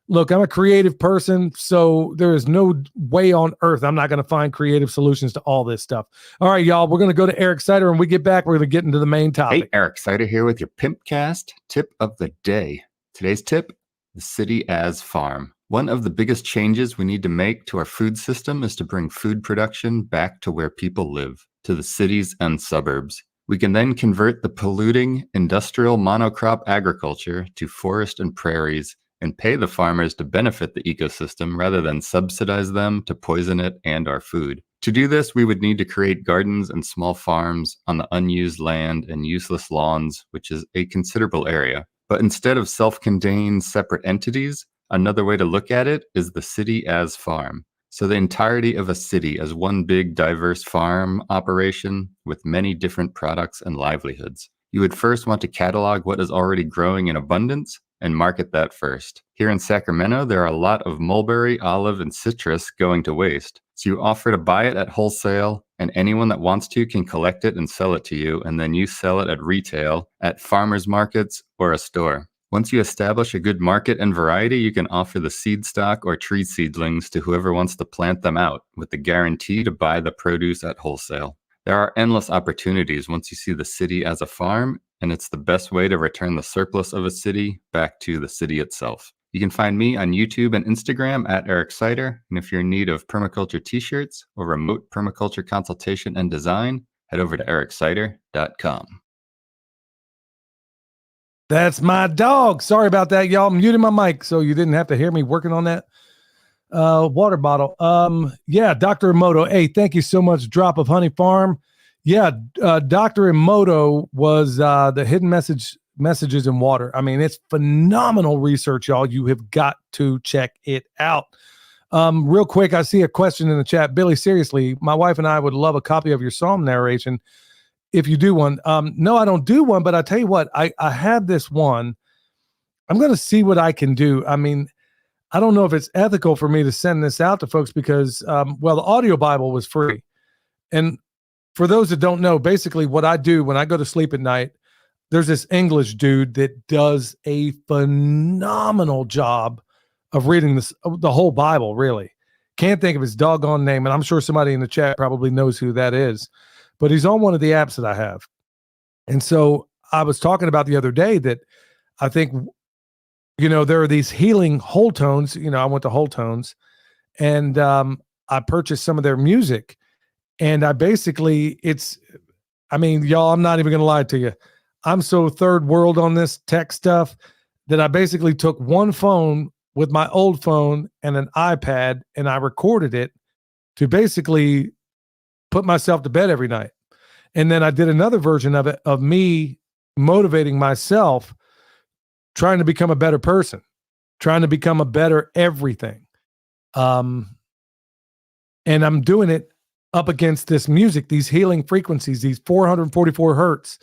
Speaker 2: look, I'm a creative person, so there is no way on earth I'm not going to find creative solutions to all this stuff. All right, y'all, we're going to go to Eric Sider. When we get back, we're going to get into the main topic.
Speaker 4: Hey, Eric Sider here with your Pimpcast tip of the day. Today's tip, the city as farm. One of the biggest changes we need to make to our food system is to bring food production back to where people live, to the cities and suburbs. We can then convert the polluting industrial monocrop agriculture to forest and prairies and pay the farmers to benefit the ecosystem rather than subsidize them to poison it and our food. To do this, we would need to create gardens and small farms on the unused land and useless lawns, which is a considerable area. But instead of self-contained separate entities, another way to look at it is the city as farm. So the entirety of a city as one big diverse farm operation with many different products and livelihoods. You would first want to catalog what is already growing in abundance and market that first. Here in Sacramento, there are a lot of mulberry, olive, and citrus going to waste. So you offer to buy it at wholesale, and anyone that wants to can collect it and sell it to you, and then you sell it at retail, at farmers markets, or a store. Once you establish a good market and variety, you can offer the seed stock or tree seedlings to whoever wants to plant them out, with the guarantee to buy the produce at wholesale. There are endless opportunities once you see the city as a farm, and it's the best way to return the surplus of a city back to the city itself. You can find me on YouTube and Instagram at Eric Sider, and if you're in need of permaculture t-shirts or remote permaculture consultation and design, head over to ericsider.com.
Speaker 2: That's my dog. Sorry about that, y'all. I'm muting my mic so you didn't have to hear me working on that water bottle. Dr. Emoto. Hey, thank you so much, Drop of Honey Farm. Yeah, Dr. Emoto was the hidden messages in water. I mean, it's phenomenal research, y'all. You have got to check it out. Real quick, I see a question in the chat. Billy, seriously, my wife and I would love a copy of your Psalm narration if you do one. No, I don't do one, but I tell you what, I have this one. I'm going to see what I can do. I mean, I don't know if it's ethical for me to send this out to folks because, the audio Bible was free. And for those that don't know, basically what I do when I go to sleep at night, there's this English dude that does a phenomenal job of reading the whole Bible, really. Can't think of his doggone name, and I'm sure somebody in the chat probably knows who that is. But he's on one of the apps that I have. And so I was talking about the other day that I think, there are these healing whole tones. I went to Whole Tones and I purchased some of their music. And I basically, y'all, I'm not even going to lie to you. I'm so third world on this tech stuff that I basically took one phone with my old phone and an iPad and I recorded it to basically put myself to bed every night. And then I did another version of it, of me motivating myself, trying to become a better person, trying to become a better everything. And I'm doing it up against this music, these healing frequencies, these 444 hertz.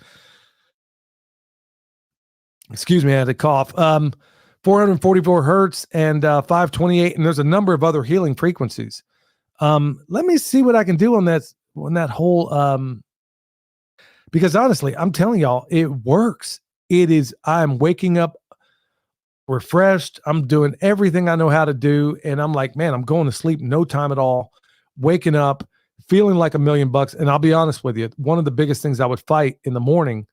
Speaker 2: Excuse me, I had a cough. 444 hertz and 528, and there's a number of other healing frequencies. Let me see what I can do on that whole, because honestly, I'm telling y'all, it works. I'm waking up. refreshed. I'm doing everything I know how to do. And I'm like, man, I'm going to sleep no time at all, waking up, feeling like $1,000,000. And I'll be honest with you, one of the biggest things I would fight in the morning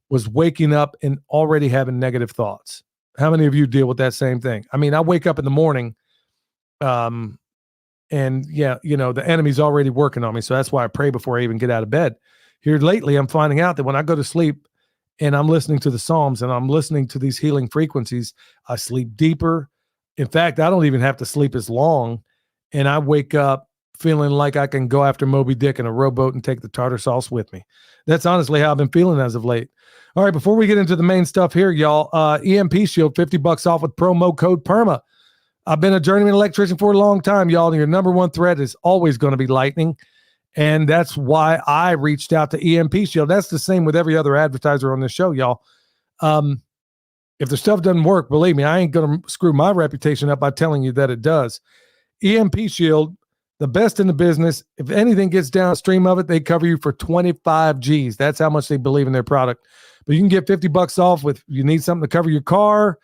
Speaker 2: was waking up and already having negative thoughts. How many of you deal with that same thing? I mean, I wake up in the morning, and yeah, the enemy's already working on me. So that's why I pray before I even get out of bed. Here lately, I'm finding out that when I go to sleep and I'm listening to the Psalms and I'm listening to these healing frequencies, I sleep deeper. In fact, I don't even have to sleep as long. And I wake up feeling like I can go after Moby Dick in a rowboat and take the tartar sauce with me. That's honestly how I've been feeling as of late. All right, before we get into the main stuff here, y'all, EMP Shield, $50 off with promo code PERMA. I've been a journeyman electrician for a long time, y'all, and your number one threat is always going to be lightning. And that's why I reached out to EMP Shield. That's the same with every other advertiser on this show, y'all. If the stuff doesn't work, believe me, I ain't going to screw my reputation up by telling you that it does. EMP Shield, the best in the business. If anything gets downstream of it, they cover you for 25 G's. That's how much they believe in their product. But you can get $50 off with, you need something to cover your car,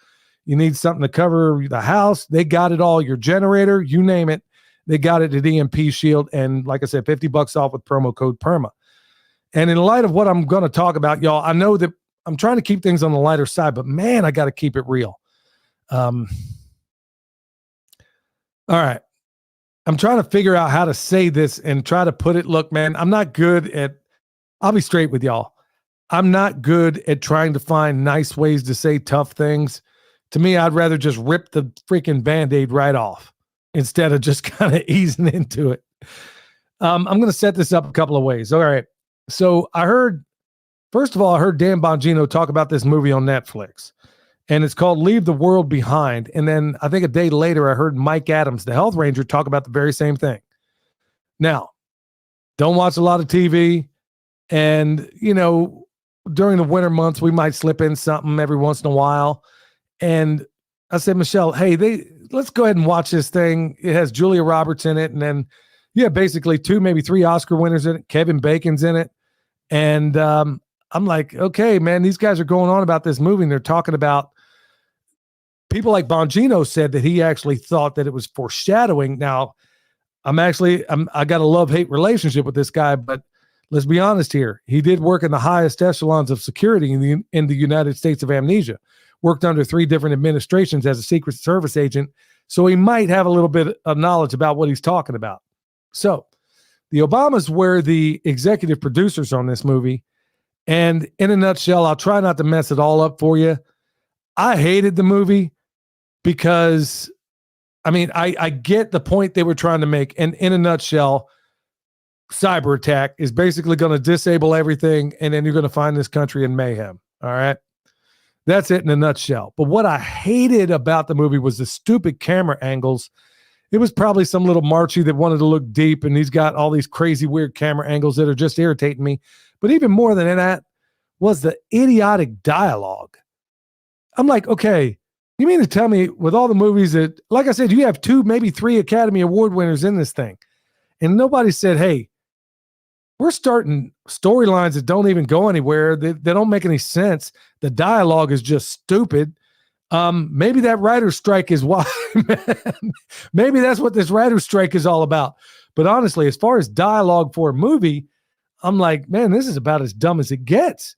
Speaker 2: you need something to cover the house. They got it all, your generator, you name it. They got it at EMP Shield. And like I said, $50 off with promo code PERMA. And in light of what I'm going to talk about, y'all, I know that I'm trying to keep things on the lighter side, but man, I got to keep it real. All right. I'm trying to figure out how to say this and try to put it. Look, man, I'm not good at, I'll be straight with y'all. I'm not good at trying to find nice ways to say tough things. To me, I'd rather just rip the freaking Band-Aid right off instead of just kind of easing into it. I'm going to set this up a couple of ways. All right. So first of all, I heard Dan Bongino talk about this movie on Netflix, and it's called Leave the World Behind. And then I think a day later, I heard Mike Adams, the health ranger, talk about the very same thing. Now, don't watch a lot of TV. And, during the winter months, we might slip in something every once in a while. And I said, Michelle, hey, let's go ahead and watch this thing. It has Julia Roberts in it. And then, basically 2, maybe 3 Oscar winners in it. Kevin Bacon's in it. And I'm like, okay, man, these guys are going on about this movie. And they're talking about people like Bongino said that he actually thought that it was foreshadowing. Now, I got a love-hate relationship with this guy, but let's be honest here. He did work in the highest echelons of security in the United States of Amnesia, worked under 3 different administrations as a Secret Service agent. So he might have a little bit of knowledge about what he's talking about. So the Obamas were the executive producers on this movie. And in a nutshell, I'll try not to mess it all up for you. I hated the movie because, I get the point they were trying to make. And in a nutshell, cyber attack is basically going to disable everything, and then you're going to find this country in mayhem. All right. That's it in a nutshell. But what I hated about the movie was the stupid camera angles. It was probably some little Marchie that wanted to look deep, and he's got all these crazy, weird camera angles that are just irritating me. But even more than that was the idiotic dialogue. I'm like, okay, you mean to tell me with all the movies that, like I said, you have 2, maybe 3 Academy Award winners in this thing, and nobody said, hey, we're starting storylines that don't even go anywhere. They don't make any sense. The dialogue is just stupid. Maybe that writer's strike is why. Maybe that's what this writer's strike is all about. But honestly, as far as dialogue for a movie, I'm like, man, this is about as dumb as it gets.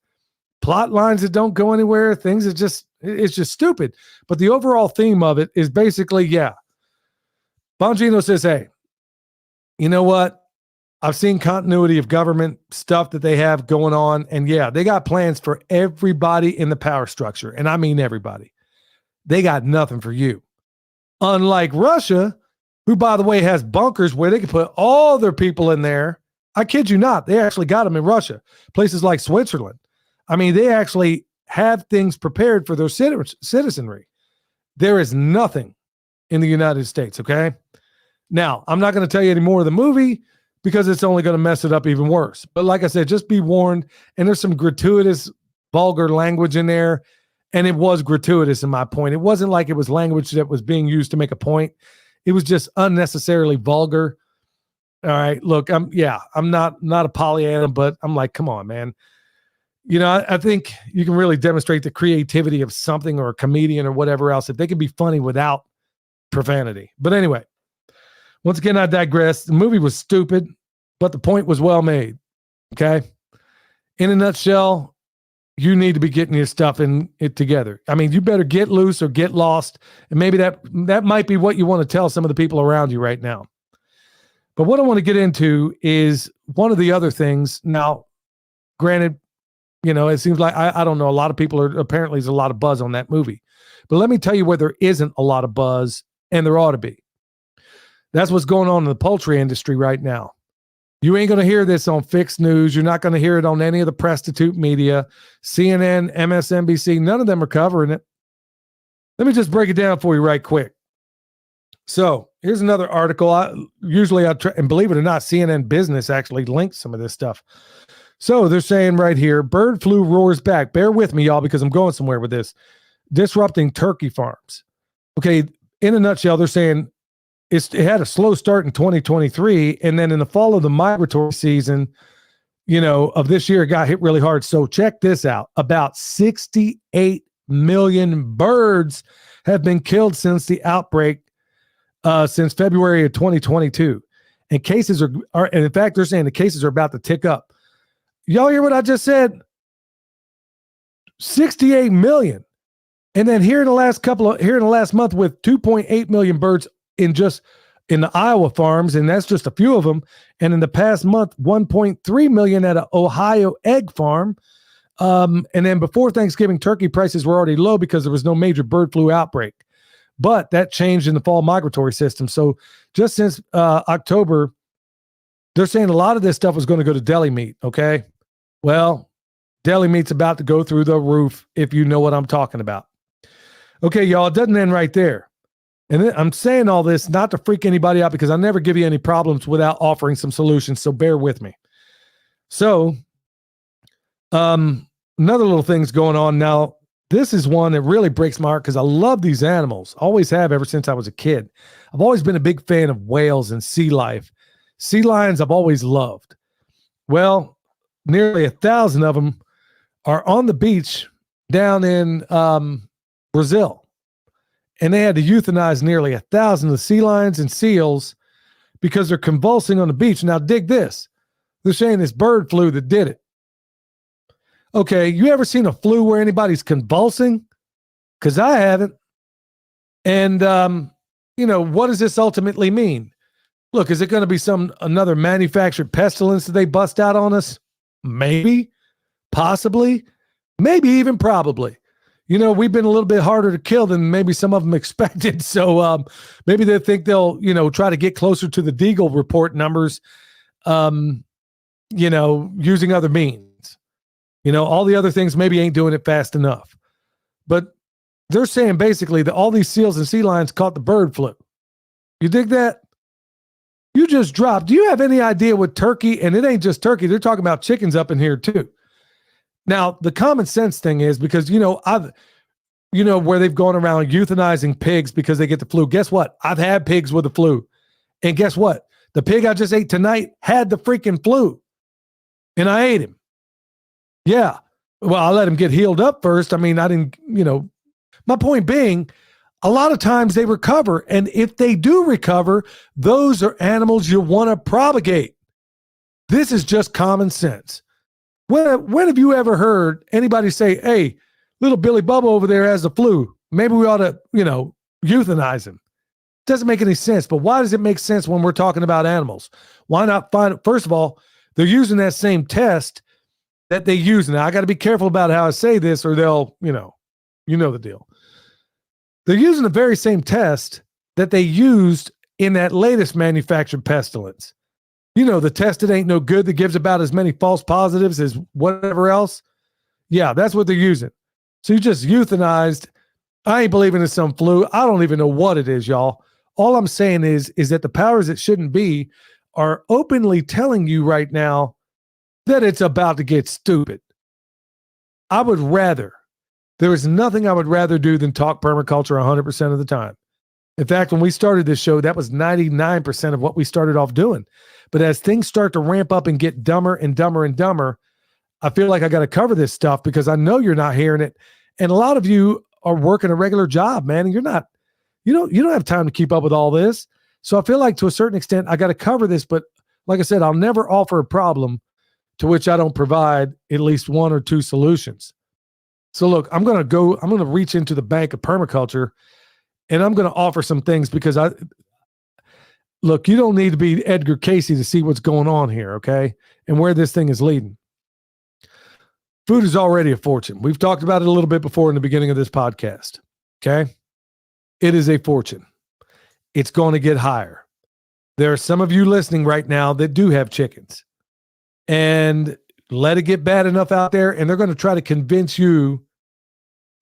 Speaker 2: Plot lines that don't go anywhere, things that it's just stupid. But the overall theme of it is basically, Bongino says, hey, you know what? I've seen continuity of government stuff that they have going on. And they got plans for everybody in the power structure. And I mean everybody. They got nothing for you. Unlike Russia, who, by the way, has bunkers where they can put all their people in there. I kid you not. They actually got them in Russia. Places like Switzerland. They actually have things prepared for their citizenry. There is nothing in the United States, okay? Now, I'm not going to tell you any more of the movie, because it's only going to mess it up even worse. But like I said, just be warned. And there's some gratuitous, vulgar language in there. And it was gratuitous in my point. It wasn't like it was language that was being used to make a point. It was just unnecessarily vulgar. All right, look, I'm not a Pollyanna, but I'm like, come on, man. I think you can really demonstrate the creativity of something or a comedian or whatever else if they can be funny without profanity. But anyway, once again, I digress. The movie was stupid, but the point was well made. Okay. In a nutshell, you need to be getting your stuff in it together. I mean, you better get loose or get lost. And maybe that might be what you want to tell some of the people around you right now. But what I want to get into is one of the other things. Now, granted, it seems like, I don't know, a lot of people apparently there's a lot of buzz on that movie. But let me tell you where there isn't a lot of buzz, and there ought to be. That's what's going on in the poultry industry right now. You ain't going to hear this on Fixed News. You're not going to hear it on any of the prostitute media, CNN, MSNBC. None of them are covering it. Let me just break it down for you right quick. So here's another article. I try, and believe it or not, CNN Business actually links some of this stuff. So they're saying right here, bird flu roars back. Bear with me, y'all, because I'm going somewhere with this. Disrupting turkey farms. Okay, in a nutshell, they're saying it had a slow start in 2023, and then in the fall of the migratory season, of this year, it got hit really hard. So check this out. About 68 million birds have been killed since the outbreak, since February of 2022. And cases and in fact, they're saying the cases are about to tick up. Y'all hear what I just said? 68 million. And then here in the last month with 2.8 million birds in the Iowa farms, and that's just a few of them. And in the past month, 1.3 million at an Ohio egg farm. And then before Thanksgiving, turkey prices were already low because there was no major bird flu outbreak. But that changed in the fall migratory system. So just since October, they're saying a lot of this stuff was going to go to deli meat, okay? Well, deli meat's about to go through the roof, if you know what I'm talking about. Okay, y'all, it doesn't end right there. And then I'm saying all this not to freak anybody out because I never give you any problems without offering some solutions, so bear with me. So, another little thing's going on now. This is one that really breaks my heart because I love these animals. Always have ever since I was a kid. I've always been a big fan of whales and sea life. Sea lions I've always loved. Well, nearly 1,000 of them are on the beach down in Brazil. And they had to euthanize nearly 1,000 of the sea lions and seals because they're convulsing on the beach. Now, dig this. They're saying it's bird flu that did it. Okay, you ever seen a flu where anybody's convulsing? Because I haven't. And, what does this ultimately mean? Look, is it going to be another manufactured pestilence that they bust out on us? Maybe, possibly, maybe even probably. We've been a little bit harder to kill than maybe some of them expected. So maybe they think they'll, try to get closer to the Deagle report numbers, using other means. All the other things maybe ain't doing it fast enough. But they're saying basically that all these seals and sea lions caught the bird flu. You dig that? You just dropped. Do you have any idea what turkey, and it ain't just turkey, they're talking about chickens up in here too. Now, the common sense thing is because, where they've gone around euthanizing pigs because they get the flu. Guess what? I've had pigs with the flu. And guess what? The pig I just ate tonight had the freaking flu. And I ate him. Yeah. Well, I let him get healed up first. I mean, I didn't, my point being, a lot of times they recover. And if they do recover, those are animals you want to propagate. This is just common sense. When have you ever heard anybody say, hey, little Billy Bubba over there has the flu. Maybe we ought to, euthanize him. Doesn't make any sense. But why does it make sense when we're talking about animals? Why not first of all, they're using that same test that they use. Now, I got to be careful about how I say this or they'll, you know the deal. They're using the very same test that they used in that latest manufactured pestilence. The test that ain't no good that gives about as many false positives as whatever else. Yeah, that's what they're using. So you just euthanized. I ain't believing in some flu. I don't even know what it is, y'all. All I'm saying is that the powers that shouldn't be are openly telling you right now that it's about to get stupid. There is nothing I would rather do than talk permaculture 100% of the time. In fact, when we started this show, that was 99% of what we started off doing. But as things start to ramp up and get dumber and dumber and dumber, I feel like I got to cover this stuff because I know you're not hearing it. And a lot of you are working a regular job, man. And you don't have time to keep up with all this. So I feel like to a certain extent, I got to cover this. But like I said, I'll never offer a problem to which I don't provide at least one or two solutions. So look, I'm going to reach into the bank of permaculture and I'm going to offer some things because you don't need to be Edgar Casey to see what's going on here. Okay. And where this thing is leading. Food is already a fortune. We've talked about it a little bit before in the beginning of this podcast. Okay. It is a fortune. It's going to get higher. There are some of you listening right now that do have chickens and let it get bad enough out there. And they're going to try to convince you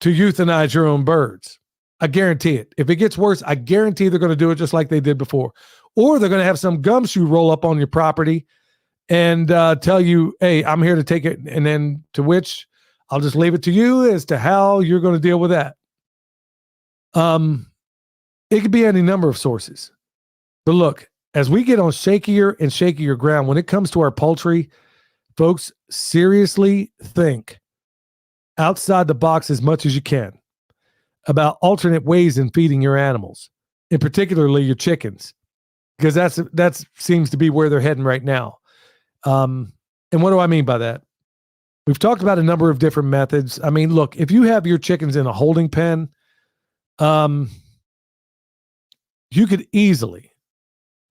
Speaker 2: to euthanize your own birds. I guarantee it. If it gets worse, I guarantee they're going to do it just like they did before. Or they're going to have some gumshoe roll up on your property and tell you, hey, I'm here to take it. And then to which I'll just leave it to you as to how you're going to deal with that. It could be any number of sources. But look, as we get on shakier and shakier ground, when it comes to our poultry, folks, seriously think outside the box as much as you can about alternate ways in feeding your animals, and particularly your chickens, because that seems to be where they're heading right now. And what do I mean by that? We've talked about a number of different methods. I mean, look, if you have your chickens in a holding pen, you could easily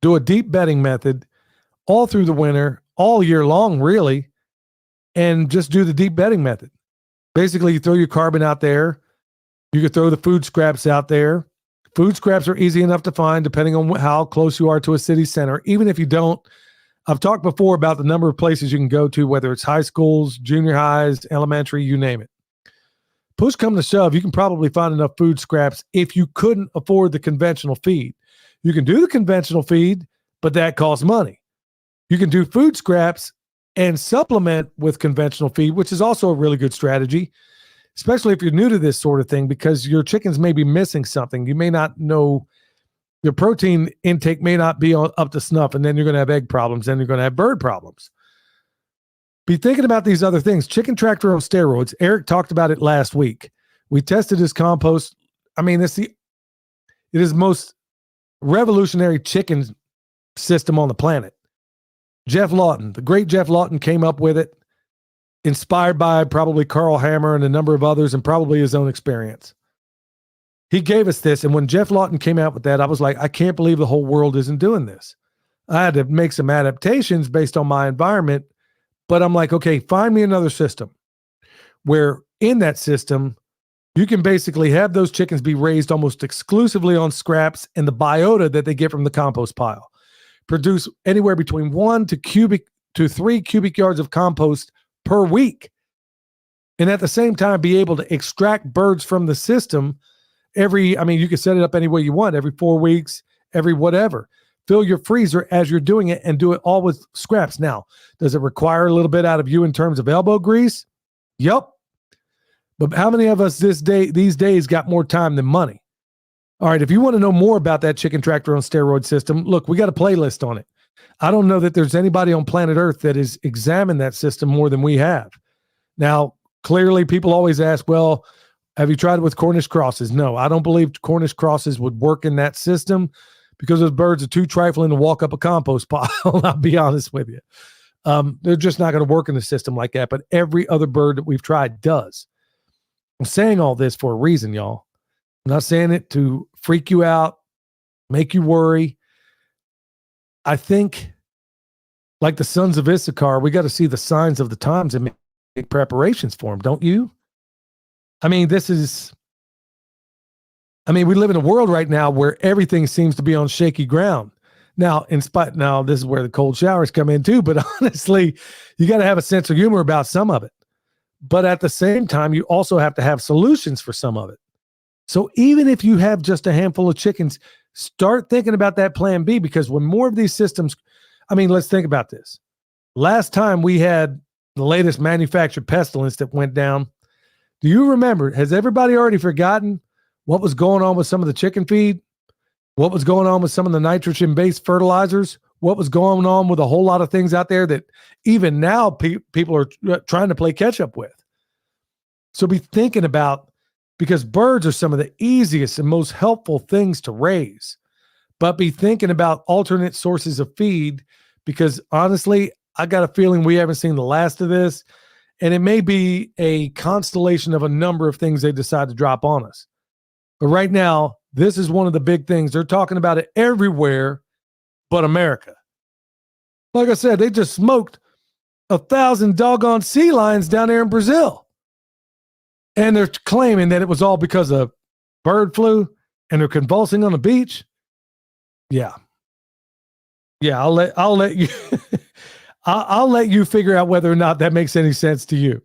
Speaker 2: do a deep bedding method all through the winter, all year long, really, and just do the deep bedding method. Basically, you throw your carbon out there. You could throw the food scraps out there. Food scraps are easy enough to find depending on how close you are to a city center. Even if you don't, I've talked before about the number of places you can go to, whether it's high schools, junior highs, elementary, you name it. Push come to shove, you can probably find enough food scraps if you couldn't afford the conventional feed. You can do the conventional feed, but that costs money. You can do food scraps and supplement with conventional feed, which is also a really good strategy, especially if you're new to this sort of thing, because your chickens may be missing something. You may not know, your protein intake may not be up to snuff, and then you're going to have egg problems, then you're going to have bird problems. Be thinking about these other things. Chicken tractor on steroids. Eric talked about it last week. We tested his compost. I mean, it is the most revolutionary chicken system on the planet. Jeff Lawton, the great Jeff Lawton, came up with it, inspired by probably Carl Hammer and a number of others, and probably his own experience. He gave us this, and when Jeff Lawton came out with that, I was like, I can't believe the whole world isn't doing this. I had to make some adaptations based on my environment, but I'm like, okay, find me another system where in that system, you can basically have those chickens be raised almost exclusively on scraps and the biota that they get from the compost pile. Produce anywhere between 1 to 3 cubic yards of compost per week. And at the same time, be able to extract birds from the system you can set it up any way you want, every 4 weeks, every whatever. Fill your freezer as you're doing it and do it all with scraps. Now, does it require a little bit out of you in terms of elbow grease? Yep. But how many of us these days got more time than money? All right, if you want to know more about that chicken tractor on steroid system, look, we got a playlist on it. I don't know that there's anybody on planet Earth that has examined that system more than we have. Now, clearly people always ask, well, have you tried it with Cornish crosses? No, I don't believe Cornish crosses would work in that system because those birds are too trifling to walk up a compost pile. I'll be honest with you. They're just not going to work in the system like that, but every other bird that we've tried does. I'm saying all this for a reason, y'all. I'm not saying it to freak you out, make you worry. I think, like the sons of Issachar, we got to see the signs of the times and make preparations for them, don't you? I mean, we live in a world right now where everything seems to be on shaky ground. Now, this is where the cold showers come in too, but honestly, you got to have a sense of humor about some of it. But at the same time, you also have to have solutions for some of it. So even if you have just a handful of chickens, start thinking about that plan B, because when more of these systems, let's think about this. Last time we had the latest manufactured pestilence that went down, do you remember, has everybody already forgotten what was going on with some of the chicken feed? What was going on with some of the nitrogen-based fertilizers? what was going on with a whole lot of things out there that even now people are trying to play catch up with. So be thinking about, because birds are some of the easiest and most helpful things to raise, but be thinking about alternate sources of feed, because honestly, I got a feeling we haven't seen the last of this, and it may be a constellation of a number of things they decide to drop on us. But right now, this is one of the big things. They're talking about it everywhere but America. Like I said, they just smoked 1,000 doggone sea lions down there in Brazil. And they're claiming that it was all because of bird flu, and they're convulsing on the beach. Yeah. I'll let you I'll let you figure out whether or not that makes any sense to you.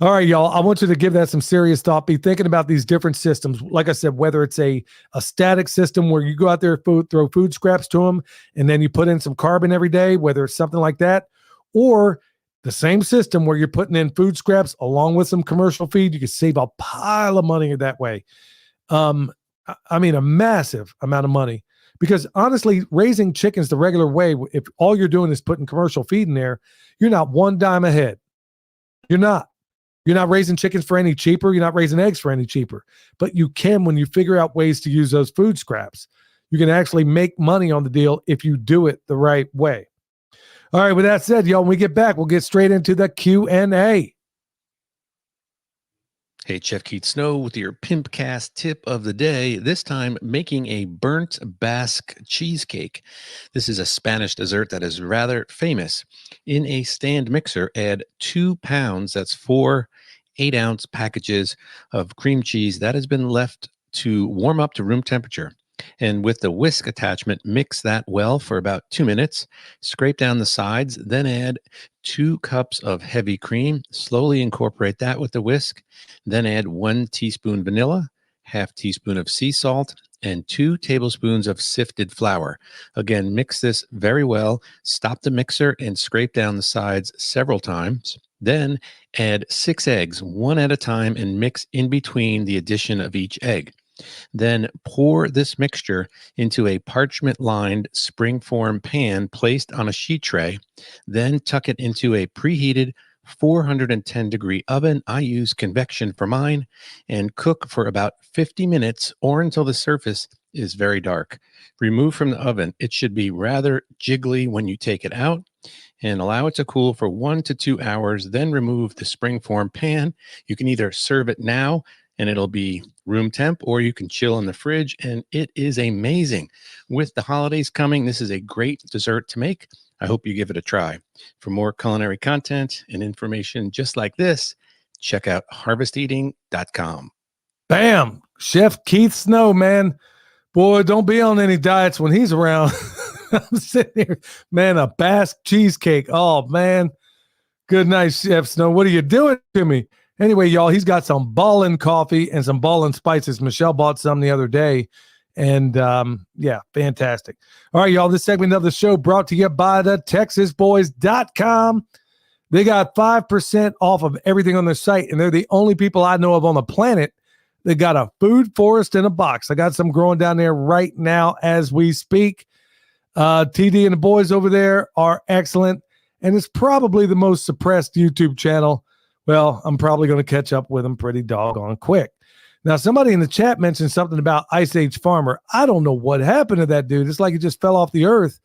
Speaker 2: All right, y'all. I want you to give that some serious thought. Be thinking about these different systems. Like I said, whether it's a static system where you go out there, throw food scraps to them, and then you put in some carbon every day, whether it's something like that, or the same system where you're putting in food scraps along with some commercial feed. You can save a pile of money that way. I mean, a massive amount of money. Because honestly, raising chickens the regular way, if all you're doing is putting commercial feed in there, you're not one dime ahead. You're not. You're not raising chickens for any cheaper. You're not raising eggs for any cheaper. But you can when you figure out ways to use those food scraps. You can actually make money on the deal if you do it the right way. All right, with that said, y'all, when we get back, we'll get straight into the Q&A.
Speaker 5: Hey, Chef Keith Snow with your Pimpcast tip of the day, this time making a burnt Basque cheesecake. This is a Spanish dessert that is rather famous. In a stand mixer, add 2 pounds, that's 4 8-ounce packages of cream cheese that has been left to warm up to room temperature. And with the whisk attachment, mix that well for about 2 minutes. Scrape down the sides, then add 2 cups of heavy cream. Slowly incorporate that with the whisk. Then add 1 teaspoon vanilla, half teaspoon of sea salt, and 2 tablespoons of sifted flour. Again, mix this very well. Stop the mixer and scrape down the sides several times. Then add 6 eggs, one at a time, and mix in between the addition of each egg. Then pour this mixture into a parchment-lined springform pan placed on a sheet tray. Then tuck it into a preheated 410-degree oven. I use convection for mine, and cook for about 50 minutes or until the surface is very dark. Remove from the oven. It should be rather jiggly when you take it out, and allow it to cool for 1 to 2 hours. Then remove the springform pan. You can either serve it now and it'll be room temp, or you can chill in the fridge, and it is amazing. With the holidays coming, this is a great dessert to make. I hope you give it a try. For more culinary content and information just like this, check out harvesteating.com.
Speaker 2: Bam! Chef Keith Snow, man. Boy, don't be on any diets when he's around. I'm sitting here, man, a Basque cheesecake. Oh, man. Good night, Chef Snow. What are you doing to me? Anyway, y'all, he's got some ballin' coffee and some ballin' spices. Michelle bought some the other day. And, yeah, fantastic. All right, y'all, this segment of the show brought to you by the TexasBoys.com. They got 5% off of everything on their site, and they're the only people I know of on the planet that got a food forest in a box. I got some growing down there right now as we speak. TD and the boys over there are excellent, and it's probably the most suppressed YouTube channel. Well, I'm probably going to catch up with them pretty doggone quick. Now, somebody in the chat mentioned something about Ice Age Farmer. I don't know what happened to that dude. It's like he just fell off the earth.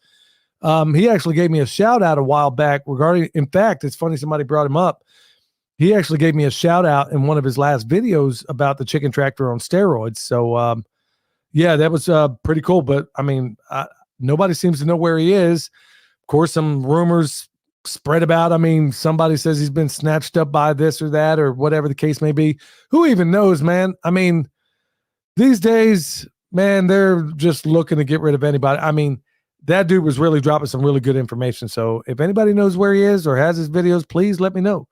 Speaker 2: He actually gave me a shout out a while back regarding, in fact, it's funny somebody brought him up. He actually gave me a shout out in one of his last videos about the chicken tractor on steroids. So, yeah, that was pretty cool. But I mean, nobody seems to know where he is. Of course, some rumors spread about. I mean, somebody says he's been snatched up by this or that or whatever the case may be. Who even knows, man? I mean, these days, man, they're just looking to get rid of anybody. I mean, that dude was really dropping some really good information. So if anybody knows where he is or has his videos, please let me know.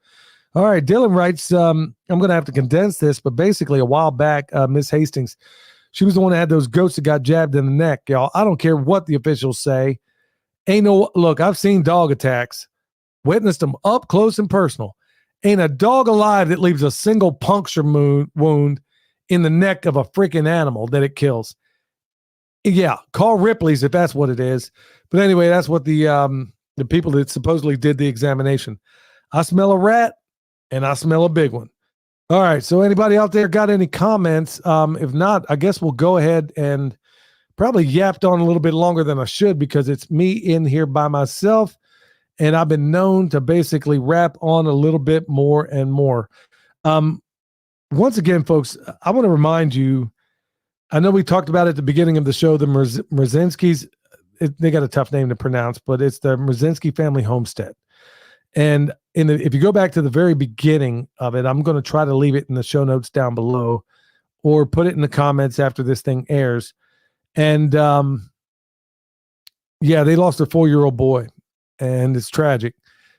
Speaker 2: All right, Dylan writes, I'm going to have to condense this, but basically a while back, Miss Hastings, she was the one that had those goats that got jabbed in the neck, y'all. I don't care what the officials say. Look, I've seen dog attacks, witnessed them up close and personal. Ain't a dog alive that leaves a single puncture wound in the neck of a freaking animal that it kills. Yeah, call Ripley's if that's what it is. But anyway, that's what the people that supposedly did the examination. I smell a rat, and I smell a big one. All right, so anybody out there got any comments? If not, I guess we'll go ahead and probably yapped on a little bit longer than I should because it's me in here by myself, and I've been known to basically rap on a little bit more and more. Once again, folks, I want to remind you, I know we talked about it at the beginning of the show, the Mrzinskis, they got a tough name to pronounce, but it's the Mrzinski family homestead. And if you go back to the very beginning of it, I'm going to try to leave it in the show notes down below or put it in the comments after this thing airs. And yeah, they lost a 4-year-old boy, and it's tragic.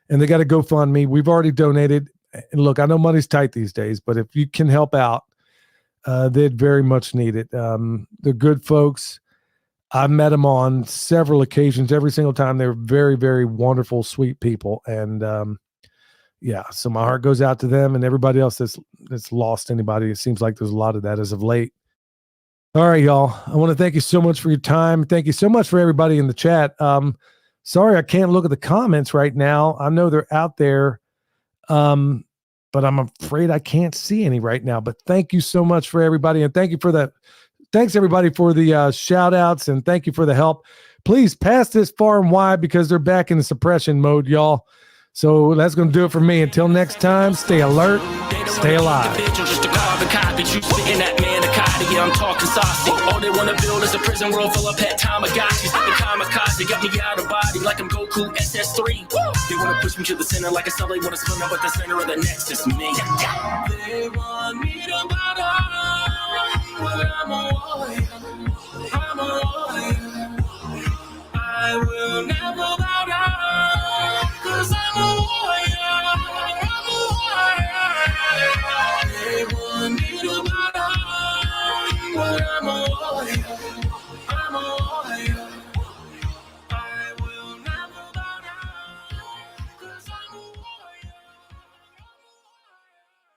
Speaker 2: And they got a GoFundMe. We've already donated. And look, I know money's tight these days, but if you can help out, they'd very much need it. They're good folks. I've met them on several occasions. Every single time, they're very, very wonderful, sweet people. And yeah, so my heart goes out to them and everybody else that's lost anybody. It seems like there's a lot of that as of late. All right, y'all. I want to thank you so much for your time. Thank you so much for everybody in the chat. Sorry, I can't look at the comments right now. I know they're out there, but I'm afraid I can't see any right now. But thank you so much for everybody, and thank you for the. Thanks everybody for the shout outs, and thank you for the help. Please pass this far and wide because they're back in the suppression mode, y'all. So that's going to do it for me. Until next time, stay alert, stay alive.
Speaker 1: Just a carbon copy, you sitting that manicotti. Yeah, I'm talking saucy. All they want to build is a prison world full of pet Tamagotchis. The kamikaze got me out of body like I'm Goku SS3. They want to push me to the center like a cell. They want to spin up at the center of the nexus. Me. They want me to bow down, but I'm a warrior. I'm a warrior. I will never bow down, 'cause I'm a warrior. I'm a warrior. They want me to bow down, but I'm a warrior.